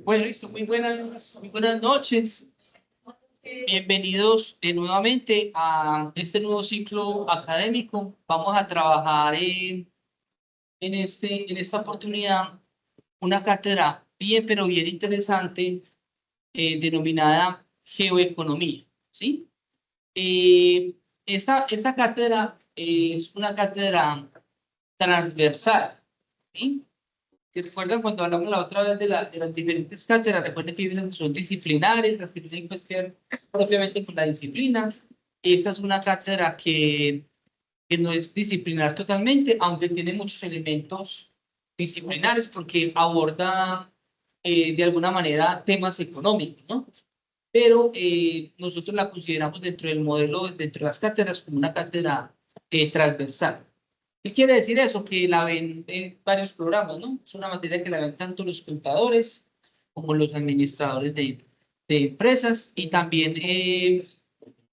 Bueno, listo. Muy buenas noches. Bienvenidos nuevamente a este nuevo ciclo académico. Vamos a trabajar en esta oportunidad una cátedra bien, pero bien interesante denominada geoeconomía, ¿sí? Esta cátedra es una cátedra transversal, ¿sí? Si recuerdan cuando hablamos la otra vez de las diferentes cátedras, recuerden que hay unas que son disciplinares, las que tienen que ver propiamente con la disciplina. Esta es una cátedra que no es disciplinar totalmente, aunque tiene muchos elementos disciplinares porque aborda de alguna manera temas económicos, ¿no? Pero nosotros la consideramos dentro del modelo, dentro de las cátedras, como una cátedra transversal. ¿Qué quiere decir eso? Que la ven en varios programas, ¿no? Es una materia que la ven tanto los contadores como los administradores de empresas y también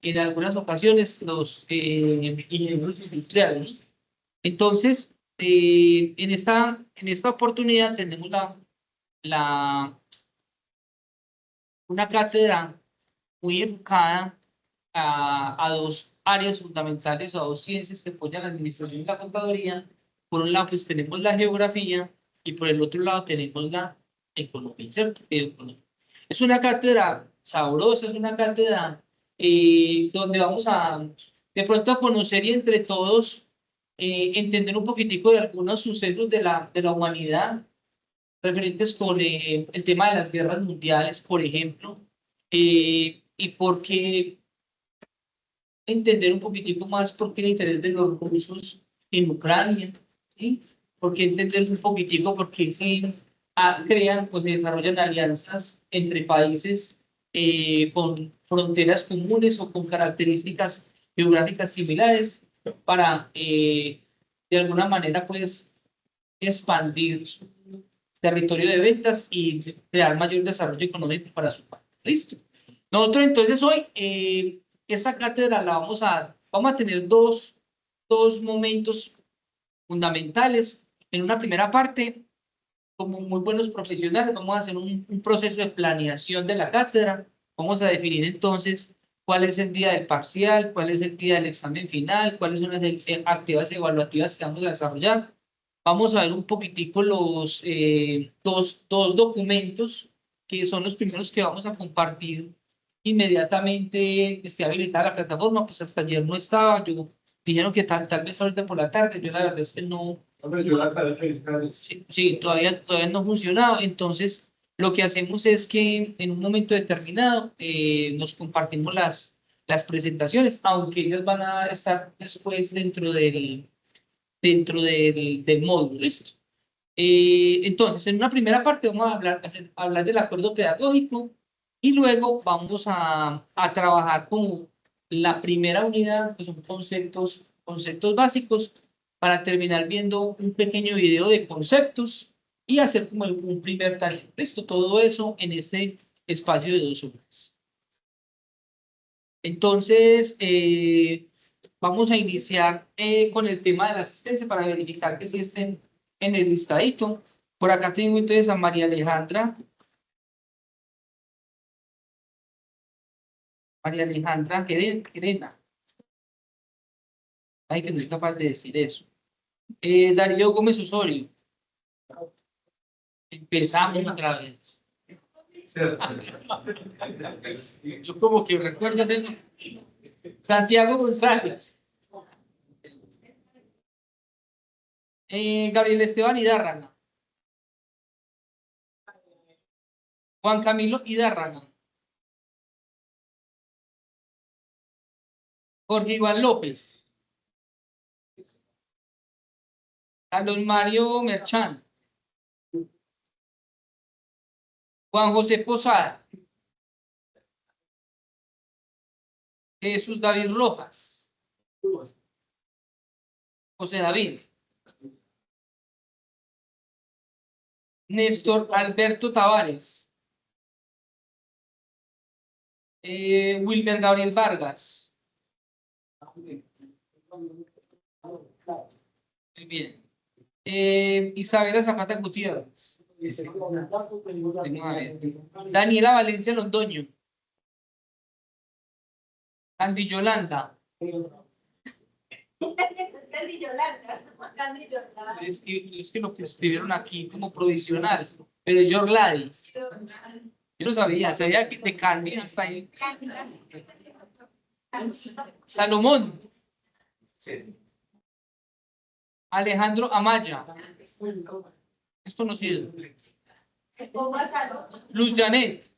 en algunas ocasiones los ingenieros industriales, ¿no? Entonces, en esta oportunidad tenemos una cátedra muy enfocada a dos áreas fundamentales, a dos ciencias que apoyan la administración y la contaduría. Por un lado, pues tenemos la geografía y por el otro lado tenemos la economía, ¿cierto? Es una cátedra sabrosa, es una cátedra donde vamos de pronto a conocer y entre todos entender un poquitico de algunos sucesos de la humanidad referentes con el tema de las guerras mundiales, por ejemplo, y por qué entender un poquitico más por qué el interés de los rusos en Ucrania, ¿sí? Porque entender un poquitico por qué se crean, pues se desarrollan alianzas entre países con fronteras comunes o con características geográficas similares para, de alguna manera, pues, expandir su territorio de ventas y crear mayor desarrollo económico para su país. ¿Listo? Nosotros entonces hoy, esta cátedra vamos a tener dos momentos fundamentales. En una primera parte, como muy buenos profesionales, vamos a hacer un proceso de planeación de la cátedra. Vamos a definir entonces cuál es el día del parcial, cuál es el día del examen final, cuáles son las actividades evaluativas que vamos a desarrollar. Vamos a ver un poquitico los dos documentos que son los primeros que vamos a compartir inmediatamente esté habilitada la plataforma. Pues hasta ayer no estaba, dijeron que tal vez ahorita por la tarde, yo la verdad es que no. Sí, sí, todavía no ha funcionado. Entonces, lo que hacemos es que en un momento determinado nos compartimos las presentaciones, aunque ellas van a estar después dentro del módulo. ¿Listo? Entonces, en una primera parte vamos a hablar del acuerdo pedagógico y luego vamos a trabajar con la primera unidad, que son conceptos básicos, para terminar viendo un pequeño video de conceptos y hacer como un primer taller. Listo, todo eso en este espacio de 2 horas. Entonces, vamos a iniciar con el tema de la asistencia para verificar que sí estén en el listadito. Por acá tengo entonces a María Alejandra. María Alejandra Gerena. Ay, que no soy capaz de decir eso. Darío Gómez Osorio. Empezamos otra vez. Yo como que recuerdo de Santiago González. Gabriel Esteban Hidárraga. Juan Camilo Hidárraga. Jorge Iván López. Carlos Mario Merchán. Juan José Posada. Jesús David Rojas. José David. Néstor Alberto Tavares. Wilmer Gabriel Vargas. Muy bien. Isabela Zapata Gutiérrez. Vamos a ver. Daniela Valencia Londoño. Andy Yolanda. Es que lo que escribieron aquí como provisional, pero yo Gladys. Yo no sabía que te Candy hasta ahí. Salomón. Alejandro Amaya. Es conocido. Luz Janet.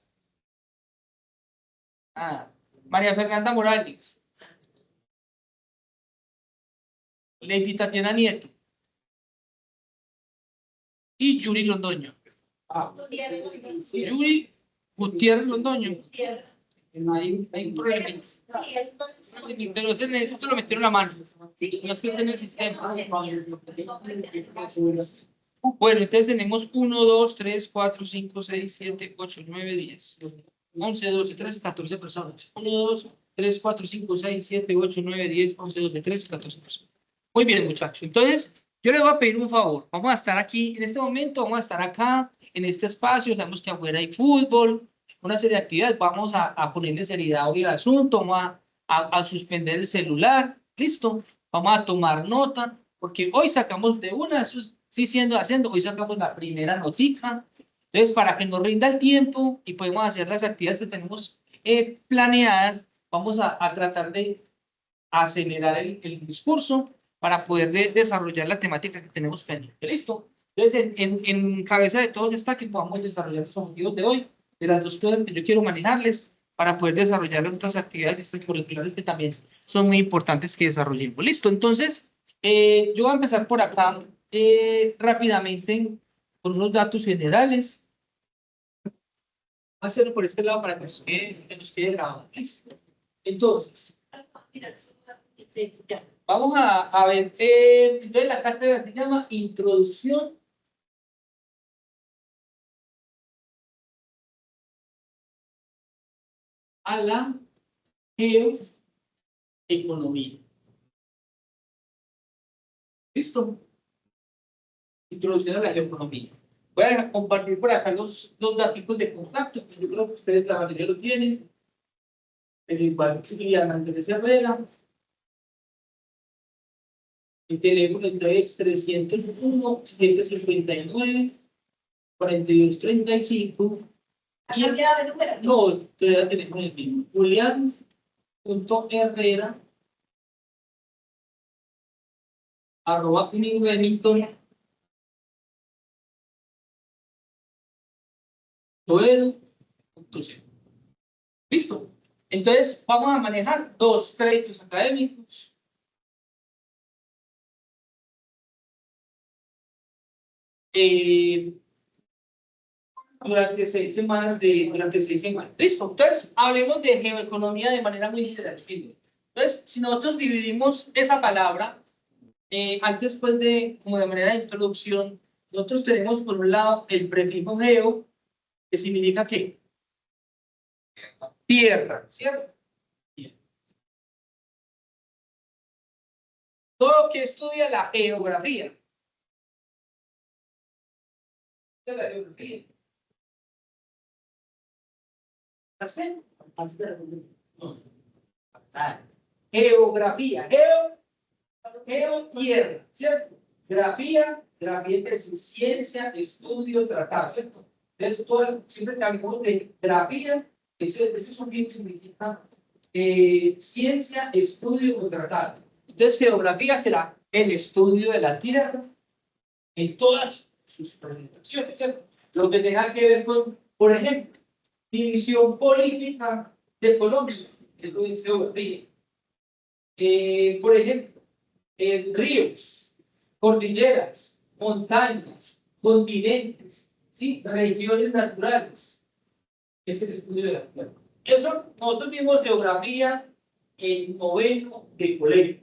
María Fernanda Morales. Lady Tatiana Nieto. Y Yuri Londoño. Yuri Gutiérrez Londoño. Hay un problema. Pero esto lo metieron a mano. No es que esté en el sistema. Bueno, entonces tenemos 1, 2, 3, 4, 5, 6, 7, 8, 9, 10, 11, 12, 13, 14 personas. 1, 2, 3, 4, 5, 6, 7, 8, 9, 10, 11, 12, 13, 14 personas. Muy bien, muchachos. Entonces, yo les voy a pedir un favor. Vamos a estar aquí, en este momento, vamos a estar acá, en este espacio. Sabemos que afuera hay fútbol, una serie de actividades. Vamos a ponerle seriedad hoy al asunto. Vamos a suspender el celular. ¿Listo? Vamos a tomar nota, porque hoy sacamos de una, eso sí haciendo, hoy sacamos la primera notica. Entonces, para que nos rinda el tiempo y podemos hacer las actividades que tenemos planeadas, vamos a tratar de acelerar el discurso para poder desarrollar la temática que tenemos pendiente. ¿Listo? Entonces, en cabeza de todos está que podamos desarrollar los objetivos de hoy, de las dos cosas que yo quiero manejarles, para poder desarrollar las otras actividades extracurriculares que también son muy importantes que desarrollemos. ¿Listo? Entonces, yo voy a empezar por acá rápidamente con unos datos generales. Voy a hacerlo por este lado para que nos quede grabado. ¿Listo? Entonces, vamos a ver, entonces la cátedra se llama Introducción a la geoeconomía. ¿Listo? Introducción a la geoeconomía. Voy a compartir por acá los datos de contacto, que yo creo que ustedes la mayoría lo tienen. El igual que Liliana Andrés Herrera. El teléfono entonces 301 759 4235. Y el no, todavía tenemos el mismo. Julián.herrera @Remington Toledo.c. ¿Listo? Entonces, vamos a manejar dos créditos académicos. Durante 6 semanas. ¿Listo? Entonces, hablemos de geoeconomía de manera muy general. Entonces, si nosotros dividimos esa palabra, antes pues como de manera de introducción, nosotros tenemos por un lado el prefijo geo, que significa ¿qué? Tierra, ¿cierto? Todo lo que estudia la geografía. ¿Qué es la geografía? Geografía, tierra, ¿cierto? Grafía es ciencia, estudio, tratado, ¿cierto? Entonces, siempre que hablamos de grafía, ese sufijo significa ciencia, estudio o tratado. Entonces, geografía será el estudio de la tierra en todas sus presentaciones, ¿cierto? Lo que tenga que ver con, por ejemplo, división política de Colombia, es lo que es geografía. Por ejemplo, ríos, cordilleras, montañas, continentes, ¿sí? Regiones naturales. Es el estudio de la tierra. Eso, nosotros vimos geografía en noveno de colegio.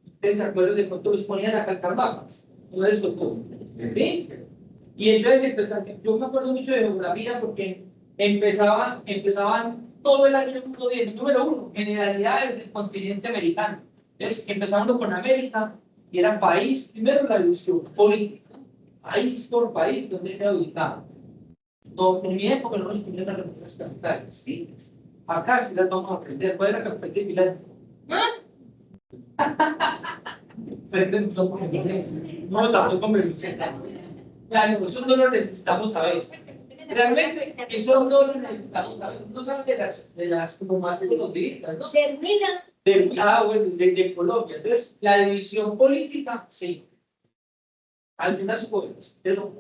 ¿Ustedes se acuerdan de cuánto los ponían a cantar mapas? No les tocó. ¿Sí? Y entonces yo me acuerdo mucho de geografía porque empezaban todo el año número 1, generalidades del continente americano. Entonces, empezando con América, y era país, primero la división política, país por país, donde queda ubicado. No, en mi época no nos ponían las repúblicas capitales, ¿sí? Acá sí las vamos a aprender. ¿Cuál es la capital de Milán? No, tampoco me dicen. Claro, eso no lo necesitamos saber. Realmente, eso no lo necesitamos saber. No saben de las como más conocidas, ¿no? Bueno, de Colombia. Entonces, la división política, sí. Algunas cosas. Pero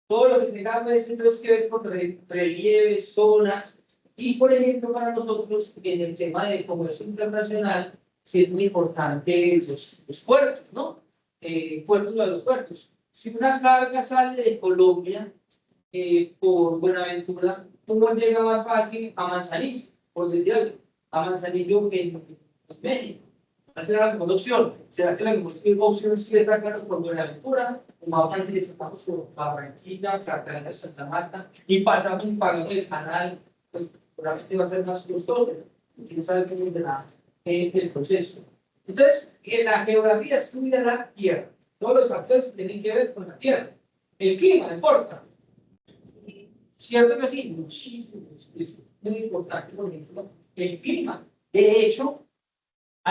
todo lo que tengamos entonces que ver con relieves, zonas. Y, por ejemplo, para nosotros, en el tema de comercio internacional, sí es muy importante los puertos, ¿no? Puertos de los puertos. Si una carga sale de Colombia por Buenaventura, ¿cómo llega más fácil a Manzanillo? Por decir algo, a Manzanillo en México. ¿Cuál será la mejor opción? ¿Será que la mejor opción es sacarnos por Buenaventura? O más fácil es sacarnos por Barranquilla, Cartagena, Santa Marta y pasamos y pagamos el canal? Pues probablemente va a ser más costoso. Quién sabe cómo será el proceso. Entonces, en la geografía estudia la tierra. Todos los factores tienen que ver con la tierra. El clima importa. ¿Cierto que sí? Muchísimo. Es muy importante, por ejemplo, el clima. De hecho,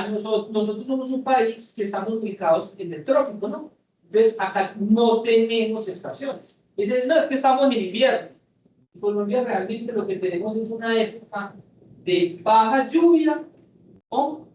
nosotros somos un país que estamos ubicados en el trópico, ¿no? Entonces, acá no tenemos estaciones. Dicen, no, es que estamos en invierno. En Colombia realmente lo que tenemos es una época de baja lluvia o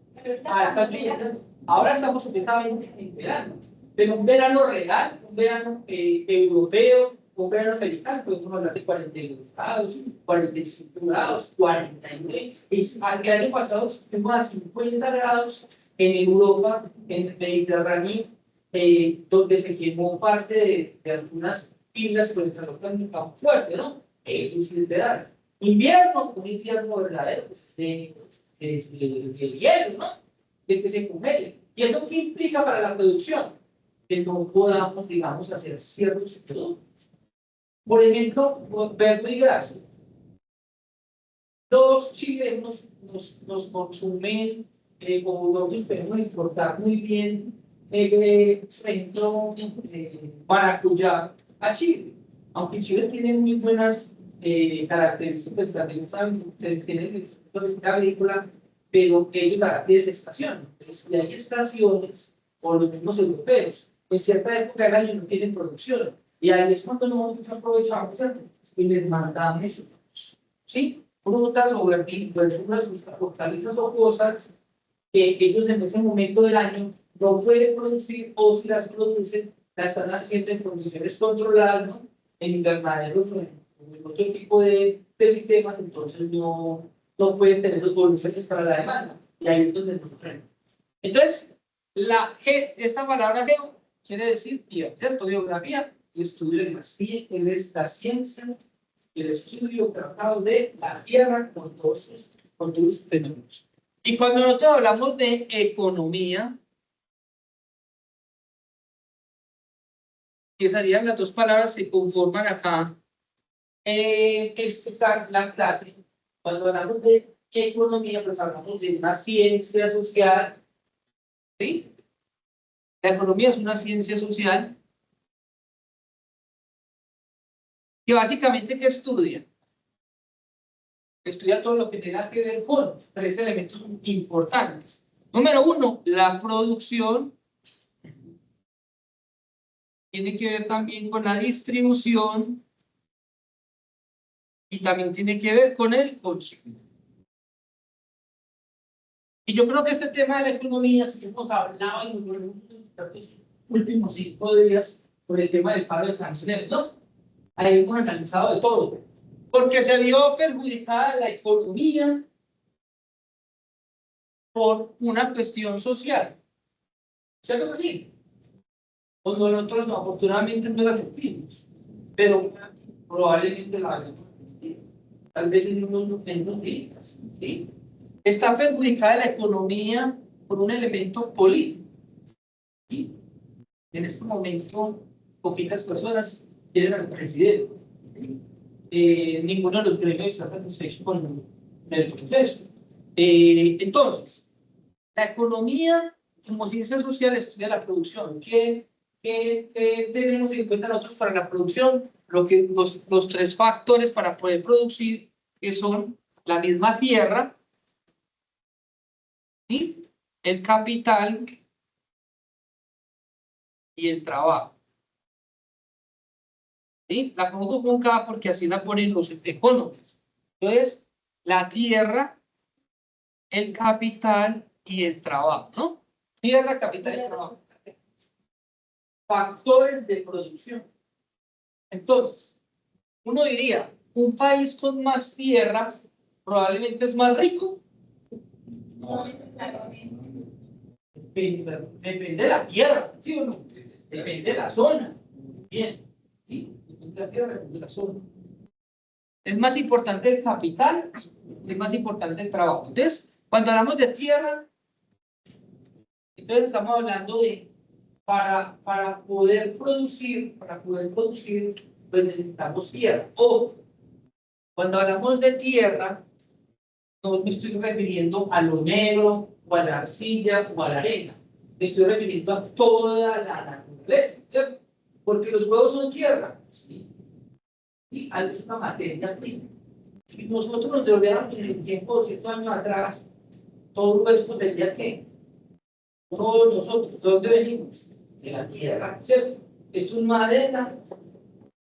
alta lluvia. Ahora estamos supuestamente en verano, pero un verano real, un verano europeo, un verano americano, podemos hablar de 42 grados, 45 grados, 49. El año pasado estuvimos a 50 grados en Europa, en el Mediterráneo, donde se quemó parte de algunas islas por el calor tan fuerte, ¿no? Eso es literal. Invierno, un invierno verdadero, de hielo, ¿no? De que se congele. ¿Y eso qué implica para la producción? Que no podamos, digamos, hacer ciertos productos. Por ejemplo, verbo y gracia. Los chilenos nos consumen, como nosotros podemos exportar muy bien, centro, maracuyá a Chile. Aunque Chile tiene muy buenas características, también saben, tienen agrícola, pero ellos la tienen estación. Entonces, si hay estaciones, o los mismos europeos, en cierta época del año no tienen producción. Y ahí es cuando nosotros aprovechamos y les mandamos, ¿sí? Frutas o verduras, hortalizas o cosas que ellos en ese momento del año no pueden producir, o si las producen, las están haciendo en condiciones controladas, ¿no? En invernaderos o en otro tipo de sistemas, entonces no pueden tener los volúmenes para la demanda. Y ahí es donde nos sorprende. Entonces, esta palabra geo quiere decir tierra, ¿cierto? Geografía y estudio de la ciencia, el estudio tratado de la tierra con todos sus fenómenos. Y cuando nosotros hablamos de economía, que serían las dos palabras que conforman acá la clase. Cuando hablamos de economía, pues hablamos de una ciencia social, ¿sí? La economía es una ciencia social que básicamente, ¿qué estudia? Estudia todo lo que tenga que ver con tres elementos importantes. Número uno, la producción. Tiene que ver también con la distribución y también tiene que ver con el consumo. Y yo creo que este tema de la economía, si hemos hablado en los últimos 5 días por el tema del paro de canciones, ¿no? Ahí hemos analizado de todo. Porque se vio perjudicada la economía por una cuestión social. ¿Cierto que sí? Pues nosotros no, afortunadamente no la sentimos, pero probablemente la hayamos sentido. Tal vez en unos días. ¿Sí? Está perjudicada la economía por un elemento político. ¿Sí? En este momento, poquitas personas quieren al presidente. Ninguno de los gremios está satisfecho con el proceso. Entonces, la economía como ciencia social estudia la producción. ¿Qué ¿Qué tenemos en cuenta nosotros para la producción? Los tres factores para poder producir, que son la misma tierra, ¿sí? El capital y el trabajo. ¿Sí? La pongo con K porque así la ponen los económicos. Entonces, la tierra, el capital y el trabajo, ¿no? Tierra, capital y trabajo. Factores de producción. Entonces, uno diría, un país con más tierra probablemente es más rico. No, depende de la tierra, ¿sí o no? Depende de la zona. Bien, ¿sí? Depende de la tierra, depende de la zona. Es más importante el capital, es más importante el trabajo. Entonces, cuando hablamos de tierra, entonces estamos hablando de para poder producir, pues necesitamos tierra. O cuando hablamos de tierra, no me estoy refiriendo a lo negro, o a la arcilla, o a la arena. Me estoy refiriendo a toda la naturaleza, ¿cierto? Porque los huevos son tierra, ¿sí? Y es una materia prima. Si nosotros nos devolviéramos en el tiempo de 100 años atrás, todo esto tendría que, todos nosotros, ¿de dónde venimos? De la tierra, ¿cierto? Esto es madera,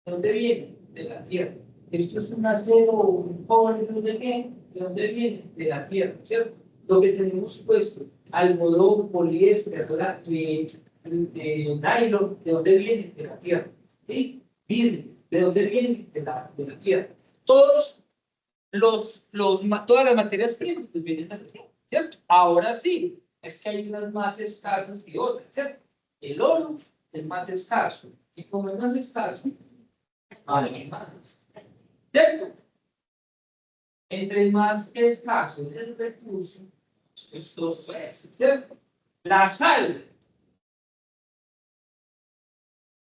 ¿de dónde viene? De la tierra. Esto es un acero, un cobre, ¿de qué? ¿De dónde viene? De la tierra, ¿cierto? Lo que tenemos puesto, algodón, poliéster, nylon, ¿de dónde viene? De la tierra. ¿Sí? Vidrio, ¿de dónde viene? De la tierra. Todas las materias primas pues vienen de la tierra, ¿cierto? Ahora sí, es que hay unas más escasas que otras, ¿cierto? El oro es más escaso, y como es más escaso, hay más, ¿cierto? Entre más escaso es el recurso, esto es, ¿cierto? La sal,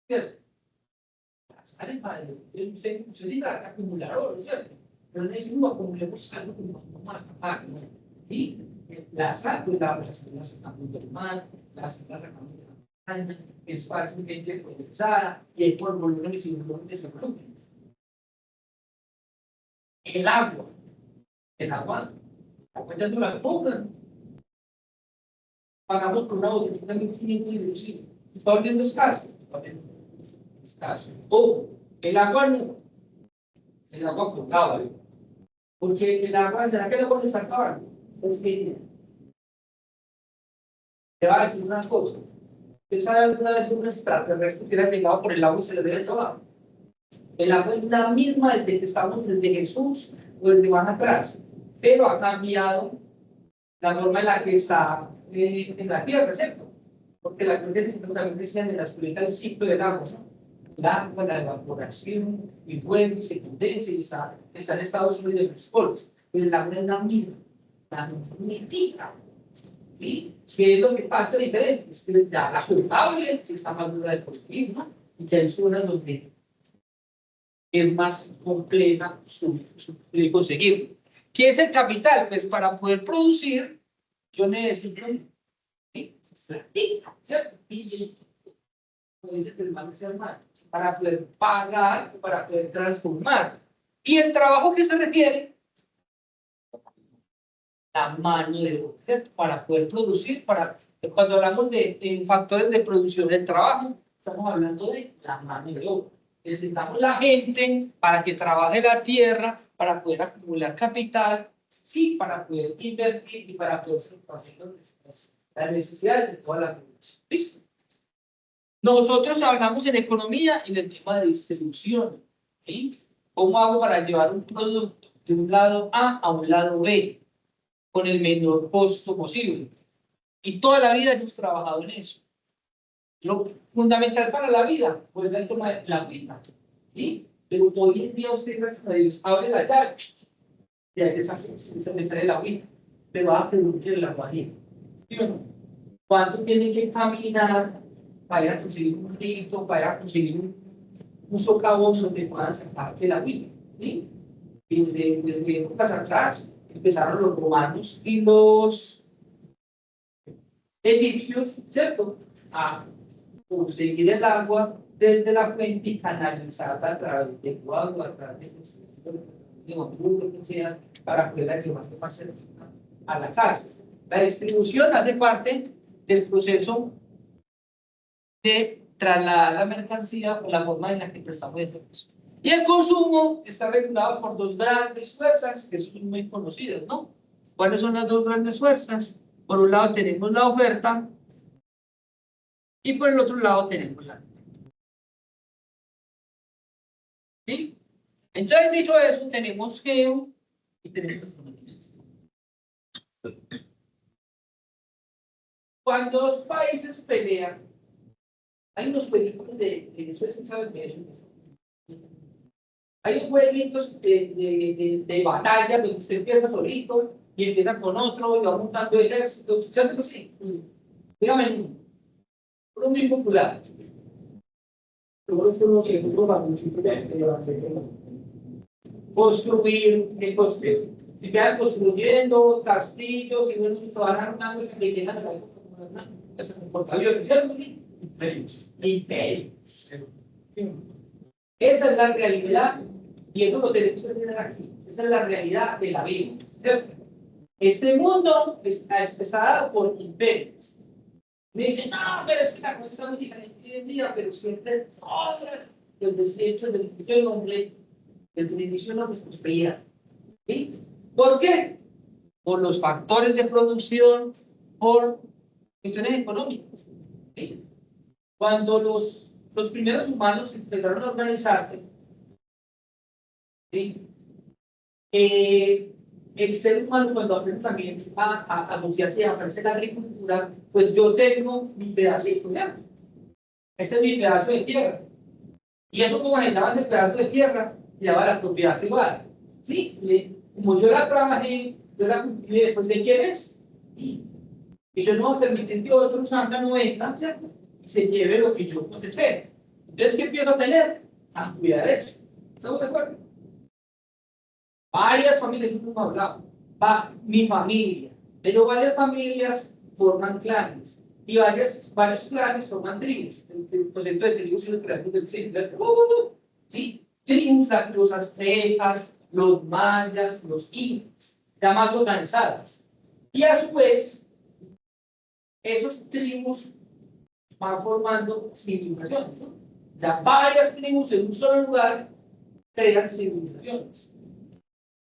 ¿cierto? La sal para usted hidrata acumulador, ¿cierto? Pero necesitamos acumular sal como más, ¿no? Y la sal, pues la sacamos del mar, la sacamos de la montaña, es fácilmente procesada y hay por volúmenes y volúmenes de producto. El agua, ya no la compran. Pagamos por una botellita de 1.500 y se está volviendo escaso. O el agua no, el agua potable. Porque el agua, ¿será que el agua se está acabando? Es que te va a decir una cosa. ¿Usted sabe alguna vez un extraterrestre que era llegado por el agua y se le hubiera acabado? El agua es la misma desde que estamos, desde Jesús o desde más atrás, pero ha cambiado la forma en la que está en la tierra, ¿cierto? Porque la creencia también decían en la oscuridad el ciclo del agua, ¿no? El agua, la evaporación, y vuelve y se condensa y está en Estados Unidos de los polos. Pero el agua es la misma, la misma. ¿Sí? ¿Qué es lo que pasa diferente? Es que la potable se está más dura de construir, ¿no? Y que hay zonas donde es más compleja de conseguir. ¿Qué es el capital? Pues para poder producir, yo necesito plata, ¿cierto? Para poder pagar, para poder transformar. Y el trabajo que se refiere, la mano de obra, ¿cierto? Para poder producir, cuando hablamos de factores de producción del trabajo, estamos hablando de la mano de obra. Necesitamos la gente para que trabaje la tierra, para poder acumular capital, sí, para poder invertir y para poder satisfacer las necesidades de toda la población. ¿Listo? Nosotros trabajamos en economía en el tema de distribución. ¿Sí? ¿Cómo hago para llevar un producto de un lado A a un lado B con el menor costo posible? Y toda la vida hemos trabajado en eso. Lo fundamental para la vida, pues el tema de la vida. ¿Sí? Pero hoy en día usted, gracias a Dios, abre la llave y ahí se le sale la vida. Pero va a producir la guajira. ¿Sí o no? ¿Cuánto tiene que caminar para ir a conseguir un rito, para ir a conseguir un socavón donde puedan sacar de la vida? ¿Sí? Desde épocas atrás empezaron los romanos y los egipcios, ¿cierto? A conseguir el agua desde la fuente y canalizarla a través de agua, a través de construcción, de bambú, lo que sea, para poderla llevar más cerca a la casa. La distribución hace parte del proceso de trasladar la mercancía por la forma en la que prestamos el servicio. Y el consumo está regulado por dos grandes fuerzas, que son muy conocidas, ¿no? ¿Cuáles son las dos grandes fuerzas? Por un lado tenemos la oferta y por el otro lado tenemos la demanda. ¿Sí? Entonces, dicho eso, tenemos geo y tenemos economía. Cuando dos países pelean, hay unos jueguitos de ustedes saben de eso. Hay jueguitos de batalla donde usted empieza solito y empieza con otro y va montando ejércitos. ¿Cierto que sí? Dígame uno muy popular. Construir, construir. Y quedan construyendo castillos y bueno, van armando esa leyenda de ese comportamiento. ¿Cierto? Imperios. Esa es la realidad y eso lo tenemos que tener aquí. Esa es la realidad de la vida. Este mundo está dado por imperios. Me dicen, no, pero es que la cosa está muy diferente hoy en día, pero siempre desde siempre, desde el inicio del hombre, desde el inicio de nuestra prosperidad. ¿Sí? ¿Por qué? Por los factores de producción, por cuestiones económicas. ¿Sí? Cuando los primeros humanos empezaron a organizarse, ¿sí? El ser humano, cuando aprende también a asociarse y a aparecer la agricultura, pues yo tengo mi pedacito, ¿ya? Este es mi pedazo de tierra. Y eso como necesitaba ese pedazo de tierra, llevaba la propiedad privada. ¿Sí? Y como yo la trabajé, yo la cultivé, pues ¿de quién es? Y yo no voy a permitir que otros hagan 90, ¿cierto? Y se lleve lo que yo coseché. Entonces, ¿qué empiezo a tener? A cuidar eso. ¿Estamos de acuerdo? Varias familias, no hemos hablado. Mi familia. Pero varias familias forman clanes. Y varios clanes forman tribus. El concepto de tribus es lo que la gente dice. ¿Sí? Tribus, los aztecas, los mayas, los incas, ya más organizadas. Y a su vez, esos tribus van formando civilizaciones, ¿no? Ya varias tribus en un solo lugar crean civilizaciones.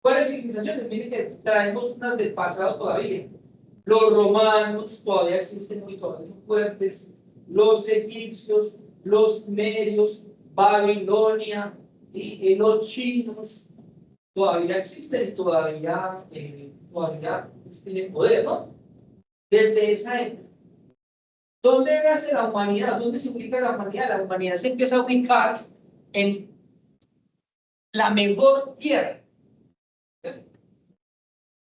¿Cuáles civilizaciones? Miren que traemos unas del pasado todavía. Los romanos todavía existen muy todavía fuertes, los egipcios, los sumerios, Babilonia, y los chinos todavía existen y todavía tienen poder, ¿no? Desde esa época. ¿Dónde nace la humanidad? ¿Dónde se ubica la humanidad? La humanidad se empieza a ubicar en la mejor tierra.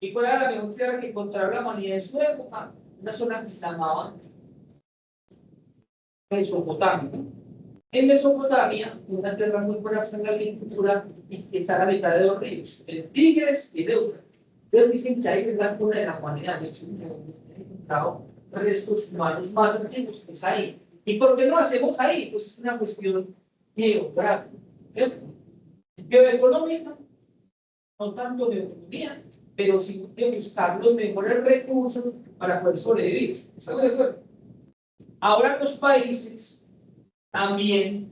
¿Y cuál era la mejor tierra que encontraba la humanidad en su época? Una zona que se llamaba Mesopotamia. En Mesopotamia, una tierra muy buena para la agricultura y que está a la mitad de dos ríos, el Tigres y el Éufrates. Entonces dicen que ahí es la cuna de la humanidad. De hecho, he encontrado restos humanos más antiguos que es ahí. ¿Y por qué no hacemos ahí? Pues es una cuestión geográfica. Bioeconómica, no tanto bioeconomía, pero sí de buscar los mejores recursos para poder sobrevivir. ¿Estamos de acuerdo? Ahora los países también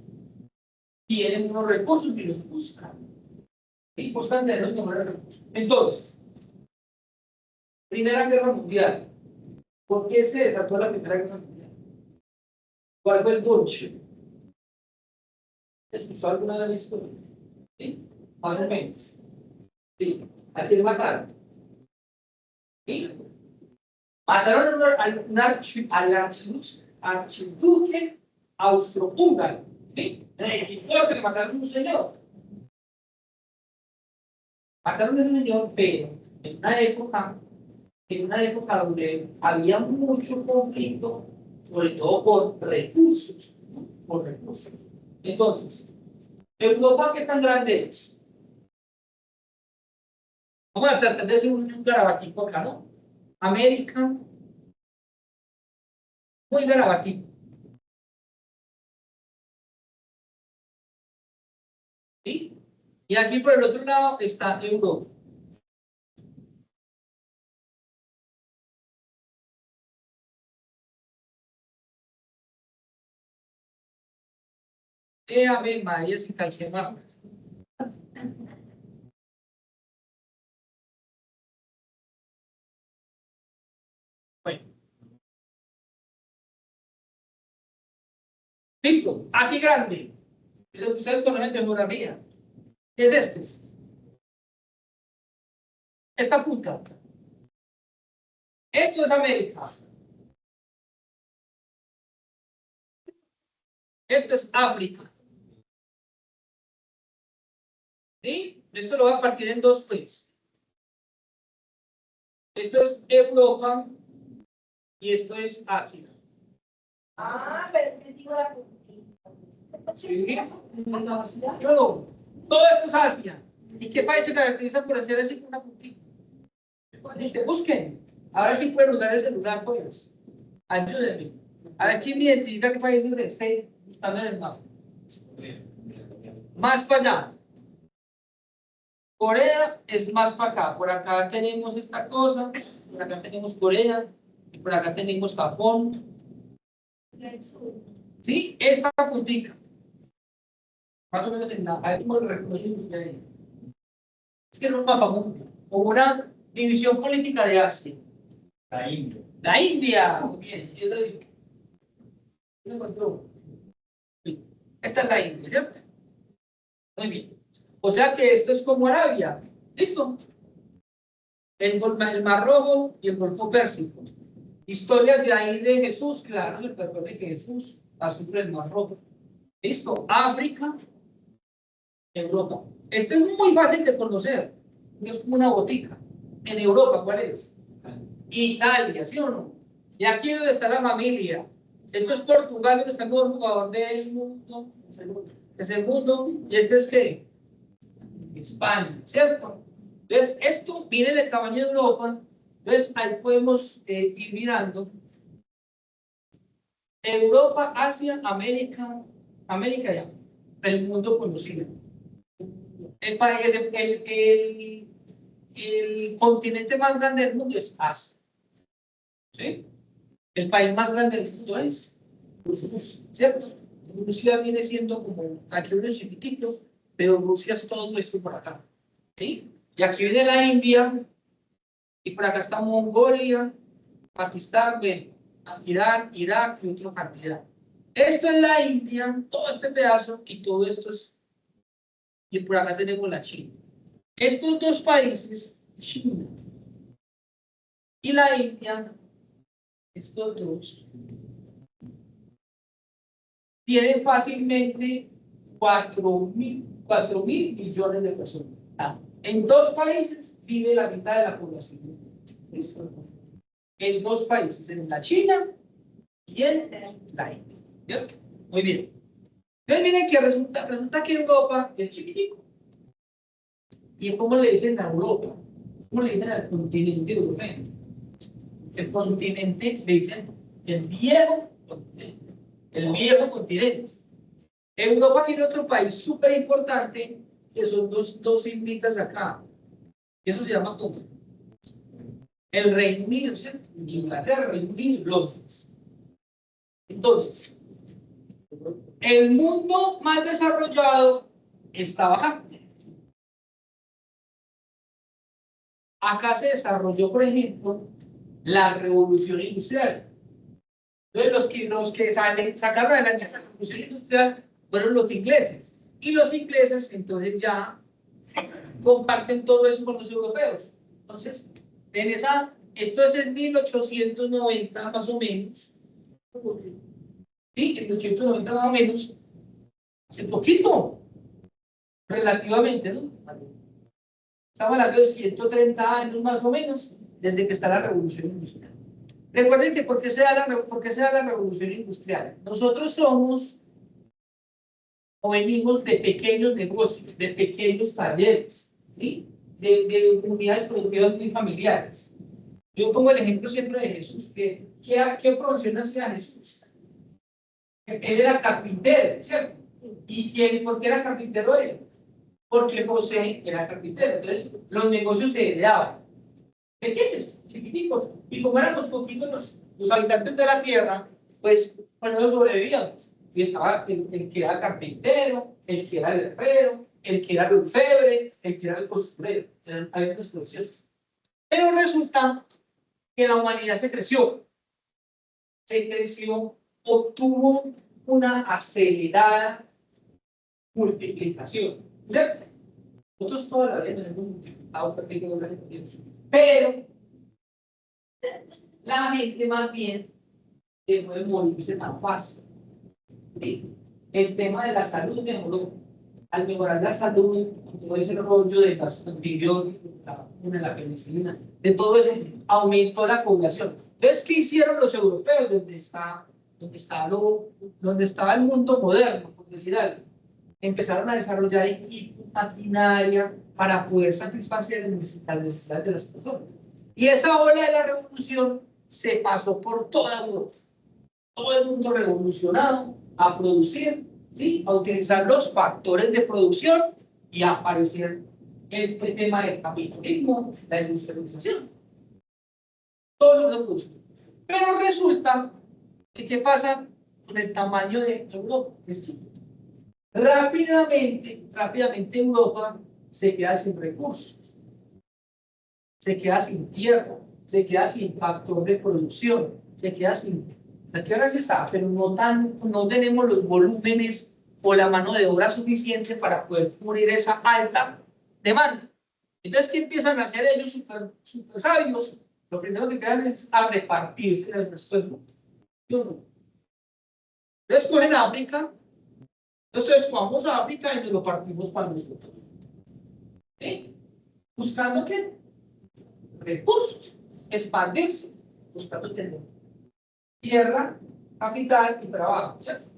tienen unos recursos y los buscan. Es importante tener los mejores recursos. Entonces, Primera Guerra Mundial. ¿Por qué se desató la Primera Guerra Mundial? ¿Cuál fue el Putsch? ¿Escuchó alguna de la historia? ¿Sí? Más o menos. ¿Sí? ¿A quién mataron? ¿Sí? Mataron al archiduque austrohúngaro. ¿Sí? ¿Quién fue lo que mataron a un señor? Mataron a ese señor, pero en una época donde había mucho conflicto, sobre todo por recursos, ¿no? Por recursos. Entonces, Europa, ¿qué tan grande es? Vamos a tratar de hacer un garabatico acá, ¿no? América, muy garabatico. ¿Sí? Y aquí por el otro lado está Europa. Ave María, se cayó más. Bueno, listo, así grande. Ustedes conocen de geografía. ¿Qué es esto? Esta punta. Esto es América. Esto es África. ¿Sí? Esto lo voy a partir en dos, pues. Esto es Europa y esto es Asia. Ah, pero te digo la puntita. ¿Sí? Luego, todo esto es Asia. ¿Y qué país se caracteriza por hacer así con una puntita? Busquen. Ahora sí pueden usar el celular, pues. Ayúdenme. A ver, ¿quién me identifica qué país es esté buscando en el mapa? Más para allá. Corea es más para acá. Por acá tenemos esta cosa, por acá tenemos Corea, y por acá tenemos Japón. ¿Sí? Esta puntica. Más o menos en la. A ver cómo lo reconocen ustedes. Es que no es un mapa mundial. Como una división política de Asia. La India. La India. Muy bien, sí, es la división. Esta es la India, ¿cierto? Muy bien. O sea que esto es como Arabia. ¿Listo? El Mar Rojo y el Golfo Pérsico. Historias de ahí de Jesús, claro, recuerden que Jesús pasó por el Mar Rojo. ¿Listo? África, Europa. Este es muy fácil de conocer. Es como una botica. En Europa, ¿cuál es? Italia, ¿sí o no? Y aquí es donde está la familia. Esto es Portugal, donde está el mejor jugador del mundo. Es el mundo. ¿Y este es qué? España, ¿cierto? Entonces, esto viene del tamaño de Europa. Entonces, ahí podemos ir mirando. Europa, Asia, América, América ya. El mundo conocido. El continente más grande del mundo es Asia. ¿Sí? El país más grande del mundo es Rusia, ¿cierto? Rusia viene siendo como aquí unos chiquititos, pero Rusia es todo esto por acá. ¿Sí? Y aquí viene la India, y por acá está Mongolia, Pakistán, Irán, Irak y otra cantidad. Esto es la India, todo este pedazo, y todo esto es. Y por acá tenemos la China. Estos dos países, China y la India, estos dos, tienen fácilmente 4.000 millones de personas. En dos países vive la mitad de la población. En dos países, en la China y en la India. ¿Cierto? Muy bien. Entonces miren que resulta que Europa es chiquitico. ¿Y cómo le dicen a Europa? ¿Cómo le dicen al continente europeo? El continente le dicen el viejo continente. El viejo continente. Europa tiene otro país súper importante, que son dos islitas acá. Eso se llama como el Reino Unido, ¿cierto? Inglaterra, Reino Unido, Londres. Entonces, el mundo más desarrollado estaba acá. Acá se desarrolló, por ejemplo, la revolución industrial. Entonces, los que sacaron adelante la revolución industrial fueron los ingleses. Y los ingleses, entonces, ya comparten todo eso con los europeos. Entonces, esto es en 1890 más o menos. Sí, en 1890 más o menos. Hace poquito, relativamente, ¿no? Estamos hablando de 130 años más o menos desde que está la revolución industrial. Recuerden que ¿por qué se da la revolución industrial? Nosotros somos o venimos de pequeños negocios, de pequeños talleres, ¿sí? de unidades productivas muy familiares. Yo pongo el ejemplo siempre de Jesús. ¿Qué profesión hacía Jesús? Él era carpintero, ¿cierto? ¿Y por qué era carpintero él? porque José era carpintero. Entonces, los negocios se heredaban. Pequeños, chiquiticos. Y como éramos poquitos los habitantes de la tierra, pues no sobrevivíamos. Y estaba el que era carpintero, el que era el herrero, el que era el orfebre, el que era el costurero. Había otras profesiones. Pero resulta que la humanidad se creció, obtuvo una acelerada multiplicación. ¿Cierto? Nosotros toda la vida nos hemos multiplicado, pero la gente más bien dejó de morirse tan fácil. ¿Sí? El tema de la salud mejoró. Al mejorar la salud, todo ese rollo de las antibióticos, la vacuna, la penicilina, de todo eso, aumentó la población. Entonces, ¿qué hicieron los europeos? Donde estaba el mundo moderno, por decir algo. Empezaron a desarrollar equipos, maquinaria, para poder satisfacer las necesidades de las personas. Y esa ola de la revolución se pasó por toda Europa. Todo el mundo revolucionado a producir, ¿sí? A utilizar los factores de producción y a aparecer el tema del capitalismo, la industrialización. Todo lo produce. Pero resulta que ¿qué pasa con el tamaño de Europa? Rápidamente Europa se queda sin recursos, se queda sin tierra, se queda sin factor de producción, se queda sin... La tierra sí está, pero no tenemos los volúmenes o la mano de obra suficiente para poder cubrir esa alta demanda. Entonces, ¿qué empiezan a hacer ellos super sabios? Lo primero que empiezan es a repartirse en el resto del mundo. Entonces, cogen África, entonces vamos a África y nos lo partimos para nosotros. ¿Sí? ¿Buscando qué? Recursos, expandirse, buscando tener tierra, capital y trabajo, ¿cierto?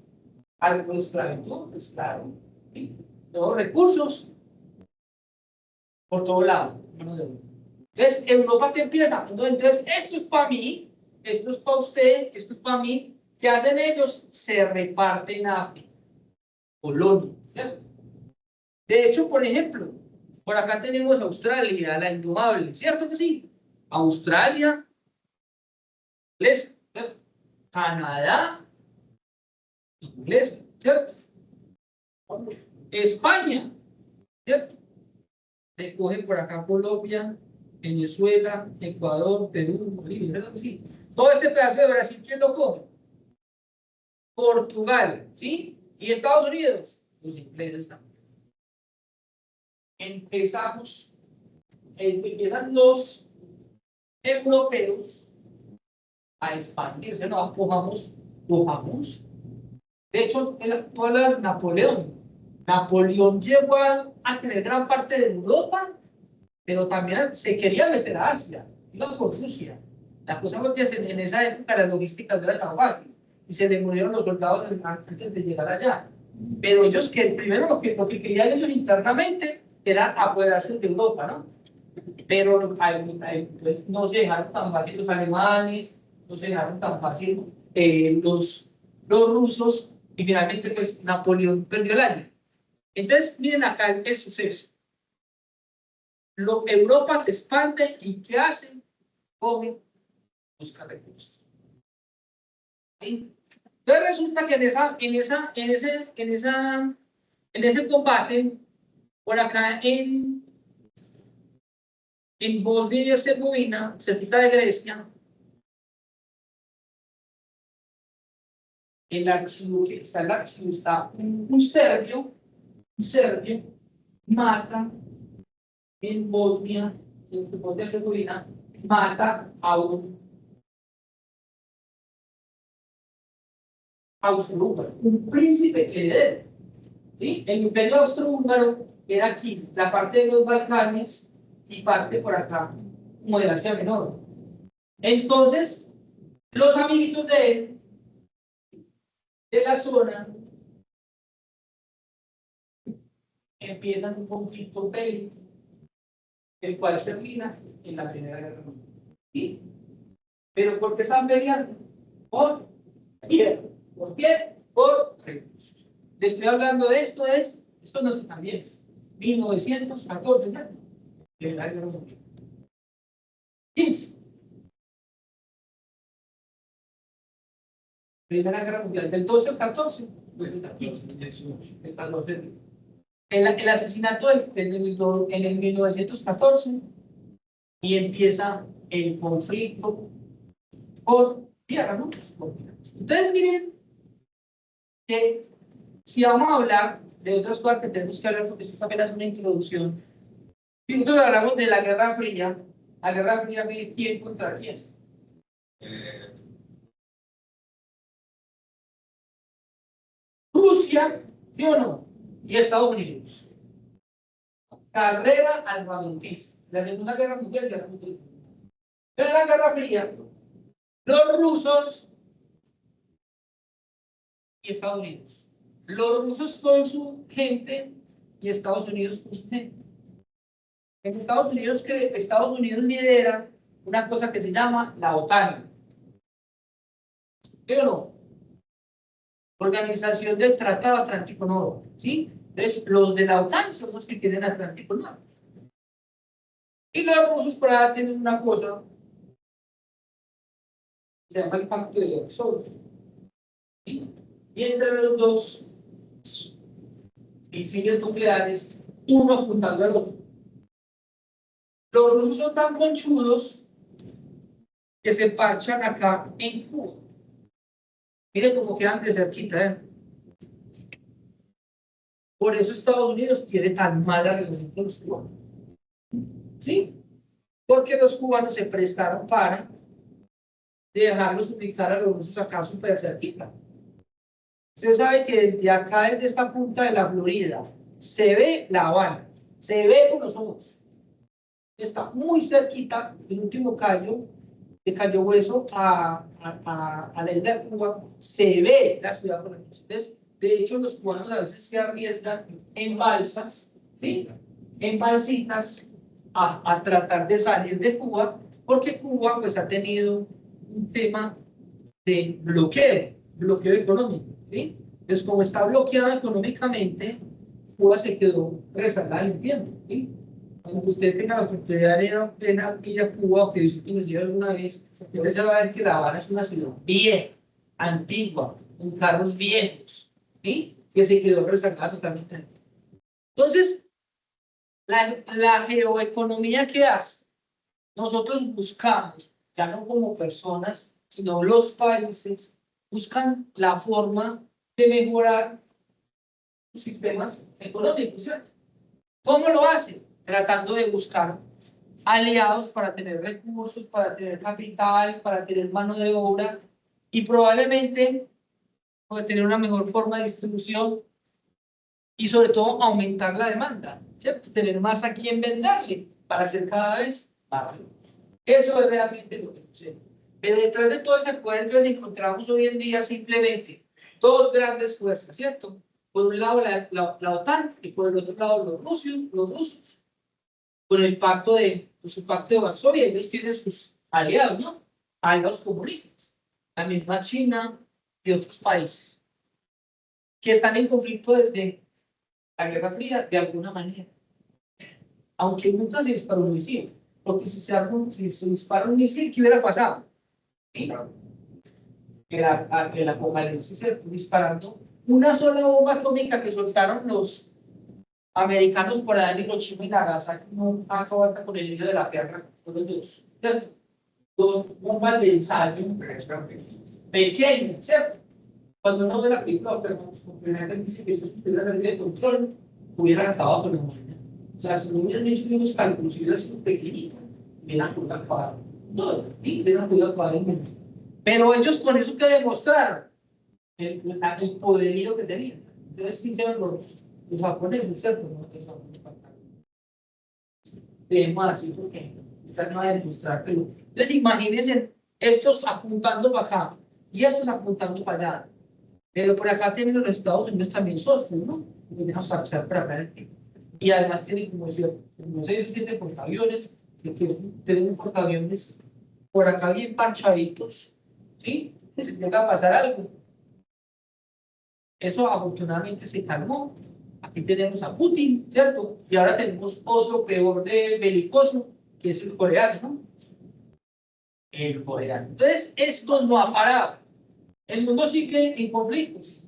Algo de esclavitud, pues claro, ¿sí? Todos recursos por todo lado. Entonces, Europa que empieza, entonces esto es para mí, esto es para usted, esto es para mí. ¿Qué hacen ellos? Se reparten África, Polonia, ¿cierto? De hecho, por ejemplo, por acá tenemos Australia, la indomable, ¿cierto que sí? Australia, inglés, ¿cierto? Canadá, inglés, ¿cierto? España, ¿cierto? Se coge por acá Colombia, Venezuela, Ecuador, Perú, Bolivia, ¿verdad que sí? Todo este pedazo de Brasil, ¿quién lo coge? Portugal, ¿sí? ¿Y Estados Unidos? Los ingleses también. Empiezan los europeos a expandirse, no, cojamos. De hecho, tú hablas de Napoleón. Napoleón llegó a tener gran parte de Europa, pero también se quería meter a Asia, iba por Rusia. Las cosas fue que en esa época la logística no era tan fácil y se le murieron los soldados antes de llegar allá. Pero ellos primero lo que querían ellos internamente era apoderarse de Europa, ¿no? Pero pues, no se dejaron tan fácil los alemanes, no se dejaron tan fácil los rusos, y finalmente pues Napoleón perdió el año. Entonces miren acá el suceso. Europa se expande y ¿qué hacen? Cogen los recursos. ¿Sí? Entonces resulta que en ese combate, por acá en Bosnia y Herzegovina, cerquita de Grecia, el archivo está un serbio mata en Bosnia y Herzegovina, mata a un austrohúngaro, un príncipe heredero. ¿Sí? El imperio austrohúngaro era aquí, la parte de los Balcanes y parte por acá, como de Asia Menor. Entonces, los amiguitos de la zona empiezan un conflicto bélico, el cual termina en la Primera Guerra Mundial. ¿Sí? ¿Pero por qué están peleando? Por tierra. ¿Por qué? Por recursos. Le estoy hablando de esto no se también. 1914, ¿no? Primera Guerra Mundial. 15. Primera Guerra Mundial, del 12 al 14, del 15, del 14. El asesinato en el 1914 y empieza el conflicto por tierra, ¿no? Entonces, miren que si vamos a hablar de otras cosas que tenemos que hablar, porque esto también es una introducción, y nosotros hablamos de la Guerra Fría, mire, ¿quién contra quién? Rusia, ¿sí o no? Y Estados Unidos. Carrera armamentista. La Segunda Guerra Mundial se armó. Pero en la Guerra Fría, los rusos y Estados Unidos. Los rusos con su gente y Estados Unidos con su gente. En Estados Unidos lidera una cosa que se llama la OTAN. ¿Sí o no? Organización del Tratado Atlántico Norte. ¿Sí? Entonces, los de la OTAN son los que tienen Atlántico Norte. Y los rusos por ahí tienen una cosa que se llama el Pacto de Varsovia. ¿Sí? Y entre los dos misiles nucleares, uno apuntando al otro. Los rusos son tan conchudos que se parchan acá en Cuba. Miren cómo quedan de cerquita, ¿eh? Por eso Estados Unidos tiene tan mala relación con los cubanos. ¿Sí? Porque los cubanos se prestaron para dejarlos ubicar a los rusos acá súper cerquita. Usted sabe que desde acá, desde esta punta de la Florida, se ve La Habana, se ve con los ojos. Está muy cerquita el último callo, de Cayo Hueso a la isla de Cuba, se ve la ciudad con aquí. Entonces, de hecho, los cubanos a veces se arriesgan en balsas, ¿sí? En balsitas, a tratar de salir de Cuba, porque Cuba pues ha tenido un tema de bloqueo económico, ¿sí? Entonces, como está bloqueado económicamente, Cuba se quedó rezagada en el tiempo, ¿sí? Cuando usted tenga la oportunidad de ir a Cuba o que visite alguna vez, usted se va a ver que La Habana es una ciudad bien antigua, con carros viejos, ¿sí? Que se quedó rezagada totalmente. Entonces, la geoeconomía que hace, nosotros buscamos, ya no como personas, sino los países, buscan la forma de mejorar sus sistemas económicos, ¿cierto? ¿Cómo lo hacen? Tratando de buscar aliados para tener recursos, para tener capital, para tener mano de obra y probablemente para tener una mejor forma de distribución y sobre todo aumentar la demanda, ¿cierto? Tener más a quien venderle para hacer cada vez más valor. Eso es realmente lo que sucede. Pero detrás de todo ese poder, entonces encontramos hoy en día simplemente dos grandes fuerzas, ¿cierto? Por un lado la OTAN y por el otro lado los rusos, con el pacto su pacto de Varsovia, ellos tienen sus aliados, ¿no? Aliados comunistas, la misma China y otros países, que están en conflicto desde la Guerra Fría de alguna manera. Aunque nunca se disparó un misil, porque si se dispara un misil, ¿qué hubiera pasado? ¿Sí? El apocalipsis disparando una sola bomba atómica que soltaron los americanos por allá en Hiroshima y Nagasaki, no acabó con el hilo de la guerra, dos bombas de ensayo pequeñas, ¿cierto? Cuando uno ve la película, pero dice que eso hubiera salido de control, hubiera acabado con la humanidad. O sea, si no hubieran hecho unos cálculos, hubiera sido pequeñito, hubieran podido acabar todo, y hubieran podido acabar el mundo. Pero ellos con eso que demostraron el poderío que tenían. Entonces, ¿quién eran los japoneses, cierto? Debemos así porque no va a demostrar que entonces, imagínense estos apuntando para acá y estos apuntando para allá. Pero por acá tienen los Estados Unidos también sostenidos, ¿no? Que dejan parchar para acá. Y además tienen como 6 o 7 portaaviones, que tienen un portaaviones por acá bien parchaditos, ¿sí? Si llega a pasar algo. Eso afortunadamente se calmó Aquí tenemos a Putin, ¿cierto? Y ahora tenemos otro peor de belicoso, que es el coreano, ¿no? El coreano. Entonces, esto no ha parado. El mundo sigue en conflictos.